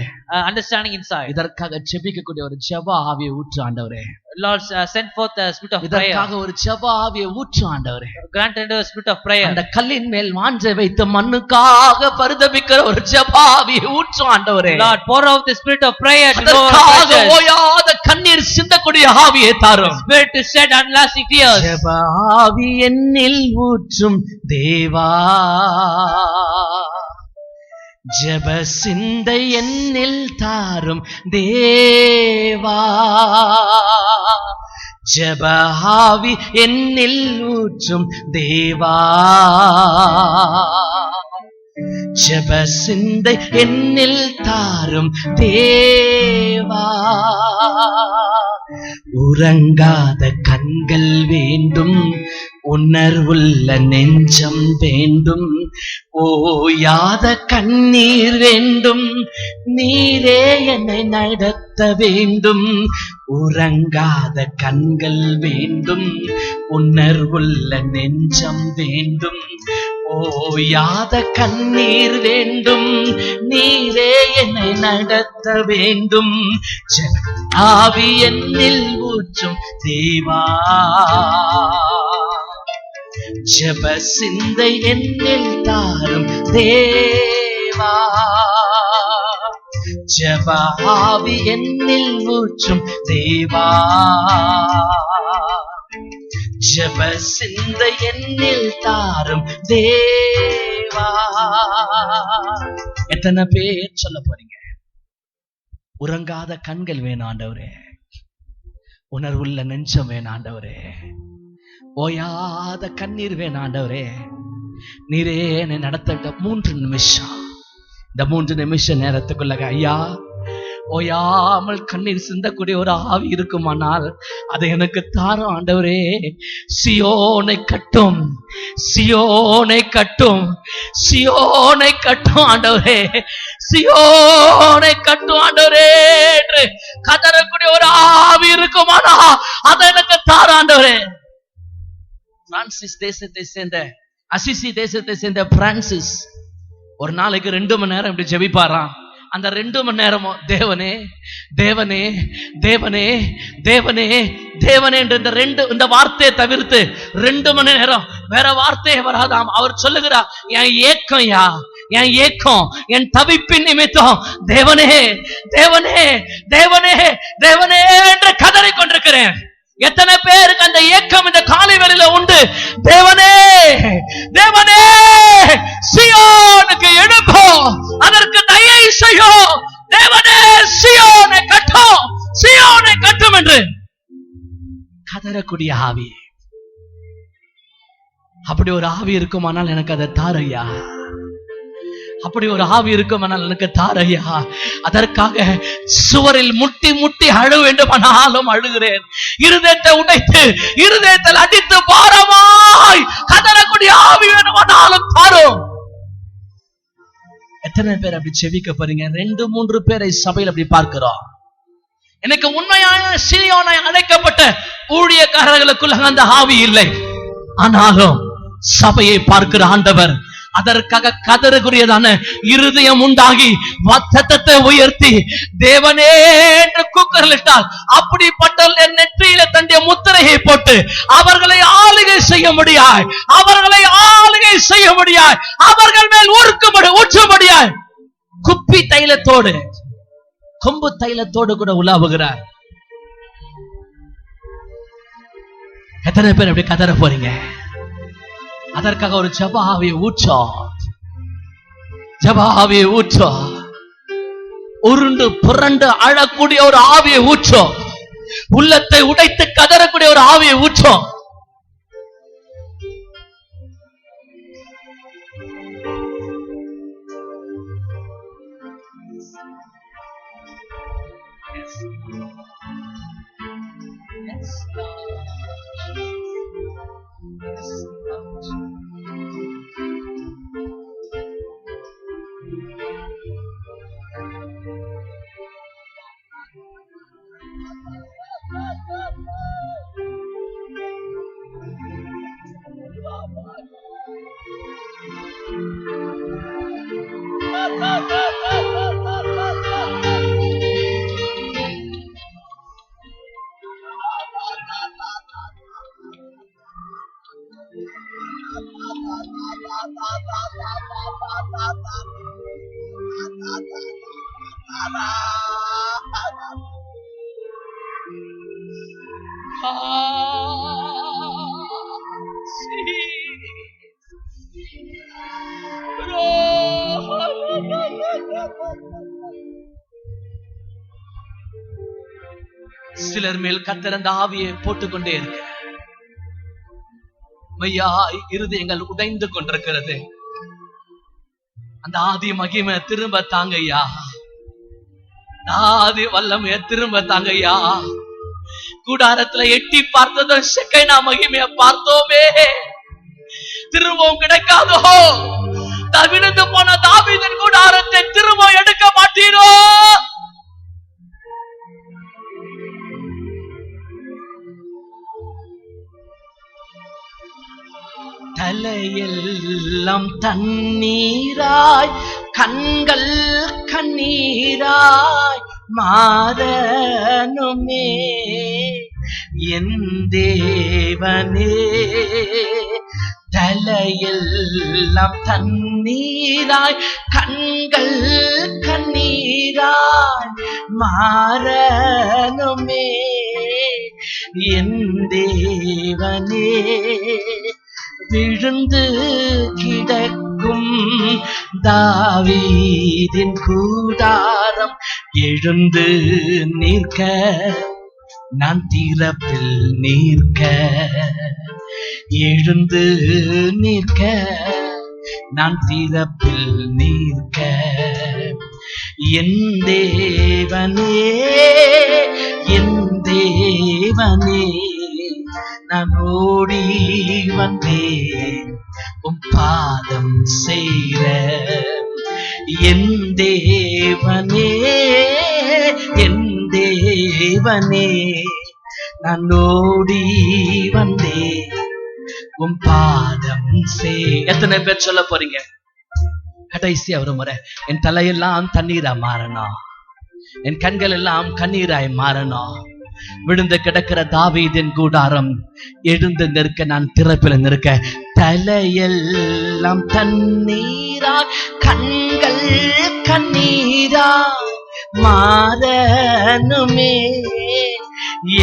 understanding inside. இதற்காக ஜெபிக்கக்கூடிய ஒரு ஜெப ஆவியை ஊற்று ஆண்டவரே. Lord, send forth the spirit of prayer. இதற்காக ஒரு ஜெப ஆவியை ஊற்று ஆண்டவரே. Grant unto us spirit of prayer. அந்த கல்லின் மேல் வாஞ்சை வைத்து மண்ணுக்காக பரிதபிக்கிற ஒரு ஜெப ஆவியை ஊற்று ஆண்டவரே. Lord, pour out the spirit of prayer to know அதற்காக ஓயாத கண்ணீர் சிந்தக்கூடிய ஆவியை தாரும். Spirit to shed unlasting tears. ஜெப ஆவி என்னில் ஊற்றும் தேவா, ஜெப சிந்தை என்னில் தாரும் தேவா, ஜெப ஆவி என்னில் ஊற்றும் தேவா, ஜெப சிந்தை என்னில் தாரும் தேவா. உறங்காத கண்கள் வேண்டும், உணர்வுள்ள நெஞ்சம் வேண்டும், ஓயாத கண்ணீர் வேண்டும், நீரே என்னை நடத்த வேண்டும். உறங்காத கண்கள் வேண்டும், உணர்வுள்ள நெஞ்சம் வேண்டும், ஓயாத கண்ணீர் வேண்டும், நீரே என்னை நடத்த வேண்டும். ஆவி என்னில் ஊற்றும் தேவா, ஜெப சிந்தை என்னில் தாரும் தேவா, ஜெப ஆவி என்னில் ஊற்றும் தேவா, ஜெப சிந்தை என்னில் தாரும் தேவா. எத்தனை பேர் சொல்ல போறீங்க? உறங்காத கண்கள் வேணும் ஆண்டவரே, உணர்வுள்ள நெஞ்சம் வேணும் ஆண்டவரே, ஓயாத கண்ணீர் வேணும் ஆண்டவரே. நீரே என்னை நடத்த 3 நிமிஷம், இந்த 3 நிமிஷ நேரத்துக்குள்ள ஐயா ஓயாமல் கண்ணீர் சிந்தக்கூடிய ஒரு ஆவி இருக்குமானால் அதை எனக்கு தாரும் ஆண்டவரே. சியோனை கட்டும், சியோனை கட்டும், சியோனை கட்டும் ஆண்டவரே, சியோனை கட்டும் ஆண்டவரே என்று கதறக்கூடிய ஒரு ஆவி இருக்குமானா அதை எனக்கு தாரும் ஆண்டவரே. பிரான்சிஸ் தேசத்தை சேர்ந்த, அசிசி தேசத்தை சேர்ந்த பிரான்சிஸ் ஒரு நாளைக்கு 2 மணி நேரம் இப்படி ஜெபிப்பாராம். அந்த 2 மணி நேரமும் தேவனே தேவனே தேவனே தேவனே தேவனே என்ற இந்த வார்த்தையை தவிர்த்து 2 மணி நேரம் வேற வார்த்தையே வராதாம். அவர் சொல்லுகிறார், என் ஏக்கம் யா, என் ஏக்கம், என் தவிப்பின் நிமித்தம் தேவனே தேவனே தேவனே தேவனே என்று கதறி கொண்டிருக்கிறேன். எத்தனை பேருக்கு அந்த ஏக்கம் இந்த காலை வேளையில உண்டு? தேவனே தேவனே சியோனுக்கு எழுப்போம், அதற்கு தயை செய்யும், தேவனே சியோனை கட்டும், சியோனை கட்டும் என்று கதறக்கூடிய ஆவி. அப்படி ஒரு ஆவி இருக்குமானால் எனக்கு அதை தாரையா, அப்படி ஒரு ஆவி இருக்குமானால் எனக்கு தாரையா. அதற்காக சுவரில் முட்டி முட்டி அழ வேண்டுமானாலும் அழுகிறேன். இருதயத்தை உடைத்து, இருதயத்தில் அடித்து பாரமாய் கதறக்கூடிய ஆவி வேண்டுமானாலும் தாரும். எத்தனை பேர் அப்படி செவிக்க போறீங்க? 2-3 பேரை சபையில் அப்படி பார்க்கிறோம். எனக்கு உண்மையான சீயோனை அழைக்கப்பட்ட ஊழியக்காரர்களுக்குள்ள அந்த ஆவி இல்லை. ஆனாலும் சபையை பார்க்கிற ஆண்டவர் அதற்காக கதறுகுரியதான இருதயம் உண்டாகி வத்தத்தை உயர்த்தி தேவனே என்று கூக்குரலிட்டால் அப்படிப்பட்ட நெற்றியில தன்னுடைய முத்திரையை போட்டு அவர்களை ஆளுகை செய்ய முடியாய், அவர்களை ஆளுகை செய்ய முடியாய், அவர்கள் மேல் ஊற்ற முடியாய். குப்பி தைலத்தோடு, கொம்பு தைலத்தோடு கூட உலாவுகிறார். எத்தனை பேர் அப்படி கதற போறீங்க? அதற்காக ஒரு ஜெப ஆவியை ஊற்றோம், ஜெப ஆவியை ஊற்றோம். உருண்டு புரண்டு அழக்கூடிய ஒரு ஆவியை ஊற்றோம், உள்ளத்தை உடைத்து கதறக்கூடிய ஒரு ஆவியை ஊற்றோம். சிலர் மேல் கர்த்தர் அந்த ஆவியை போட்டுக்கொண்டே இருக்க மையாய் இருதயங்கள் உடைந்து கொண்டிருக்கிறது. அந்த ஆதி மகிமை திரும்ப தாங்கய்யா, ஆதி வல்லமைய திரும்ப தாங்கய்யா. கூடாரத்துல எட்டி பார்த்ததும் செக்கைனா மகிமைய பார்த்தோமே, திரும்பவும் கிடைக்காதோ? விழுந்து போன தாவீதின் கூடாரத்தை திரும்ப எடுக்க மாட்டீரோ? தலையெல்லாம் தண்ணீராய் கண்கள் கண்ணீராய் மாறனுமே என் தேவனே. தலையெல்லாம் தண்ணீராய் கண்கள் கண்ணீராய் மாறனுமே என் தேவனே. விழுந்து கிடக்கும் தாவீதின் கூடாரம் எழுந்து நிற்க நான் திறப்பில் நிற்க, எழுந்து நிற்க நான் திறப்பில் நிற்க. என் தேவனே என் தேவனே நான் ஓடி வந்தேன் உம் பாதம் சேர. என் தேவனே என் தேவனே நான் ஓடி வந்தேன் உம் பாதம் சே. எத்தனை பேர் சொல்ல போறீங்க? கடைசி ஒரு முறை, என் தலையெல்லாம் தண்ணீரா மாறணும், என் கண்கள் எல்லாம் கண்ணீராய் மாறணும். விழுந்து கிடக்கிற தாவீதின் கூடாரம் எழுந்து நிற்க நான் திறப்பில் நிற்க. தலையெல்லாம் தண்ணீராய் கண்கள் கண்ணீராய் மாறனுமே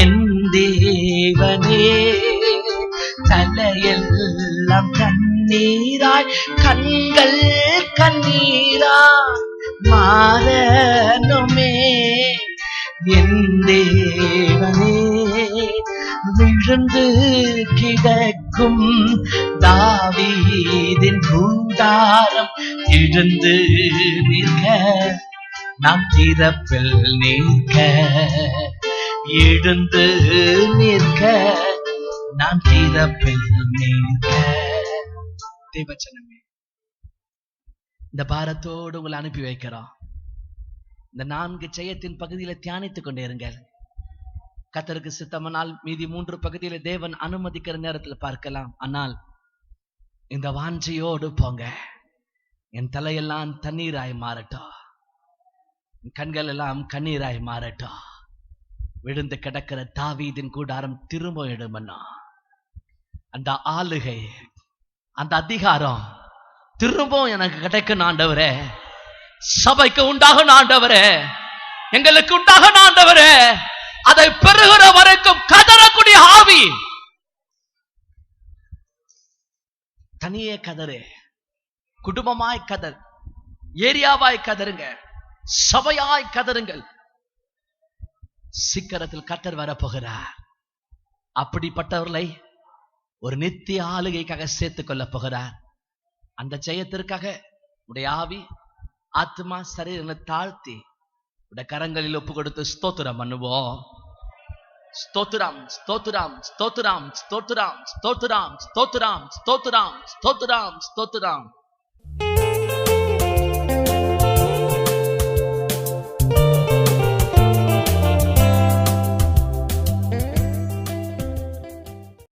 என் தேவனே. தலையெல்லாம் தண்ணீராய் கண்கள் கண்ணீராய் மாறனுமே என் தேவனே. விழுந்து கிடக்கும் தாவீதின் கூடாரம் எழுந்து நிற்க நாம் திறப்பில் நிற்க, எழுந்து நிற்க நான் திறப்பில் நிற்க. தேவச்சனமே, இந்த பாரத்தோடு உங்களை அனுப்பி வைக்கிறோம். இந்த 4 ஜெயத்தின் பகுதியில தியானித்துக் கொண்டே இருங்கள். கர்த்தருக்கு சித்தமானால் மீதி 3 பகுதியில தேவன் அனுமதிக்கிற நேரத்தில் பார்க்கலாம். ஆனால் இந்த வாஞ்சையோடு போங்க. என் தலையெல்லாம் தண்ணீராய் மாறட்டும், என் கண்கள் எல்லாம் கண்ணீராய் மாறட்டும். விழுந்து கிடக்கிற தாவீதின் கூடாரம் திரும்ப எடுமன்னா, அந்த ஆளுகை அந்த அதிகாரம் திரும்பவும் எனக்கு கிடைக்கும் ஆண்டவரே. சபைக்கு உண்டாகும் ஆண்டவரே, எங்களுக்கு உண்டாகும் ஆண்டவரே. அதை பெறுகிற வரைக்கும் கதறக்கூடிய ஆவி. தனியே கதறு, குடும்பமாய் கதர், ஏரியாவாய் கதருங்க, சபையாய் கதருங்கள். சீக்கிரத்தில் கர்த்தர் வரப்போகிறார். அப்படிப்பட்டவர்களை ஒரு நித்திய ஆளுகைக்காக சேர்த்துக் கொள்ள போகிறார். அந்த ஜெயத்திற்காக உடைய ஆவி ஆத்மா சரீரங்களை தாழ்த்தி உடைய கரங்களில் ஒப்பு கொடுத்து ஸ்தோத்திரம் பண்ணுவோம். ஸ்தோத்திரம் ஸ்தோத்திரம் ஸ்தோத்திரம் ஸ்தோத்திரம் ஸ்தோத்திரம் ஸ்தோத்திரம் ஸ்தோத்திரம் ஸ்தோத்திரம் ஸ்தோத்திரம்.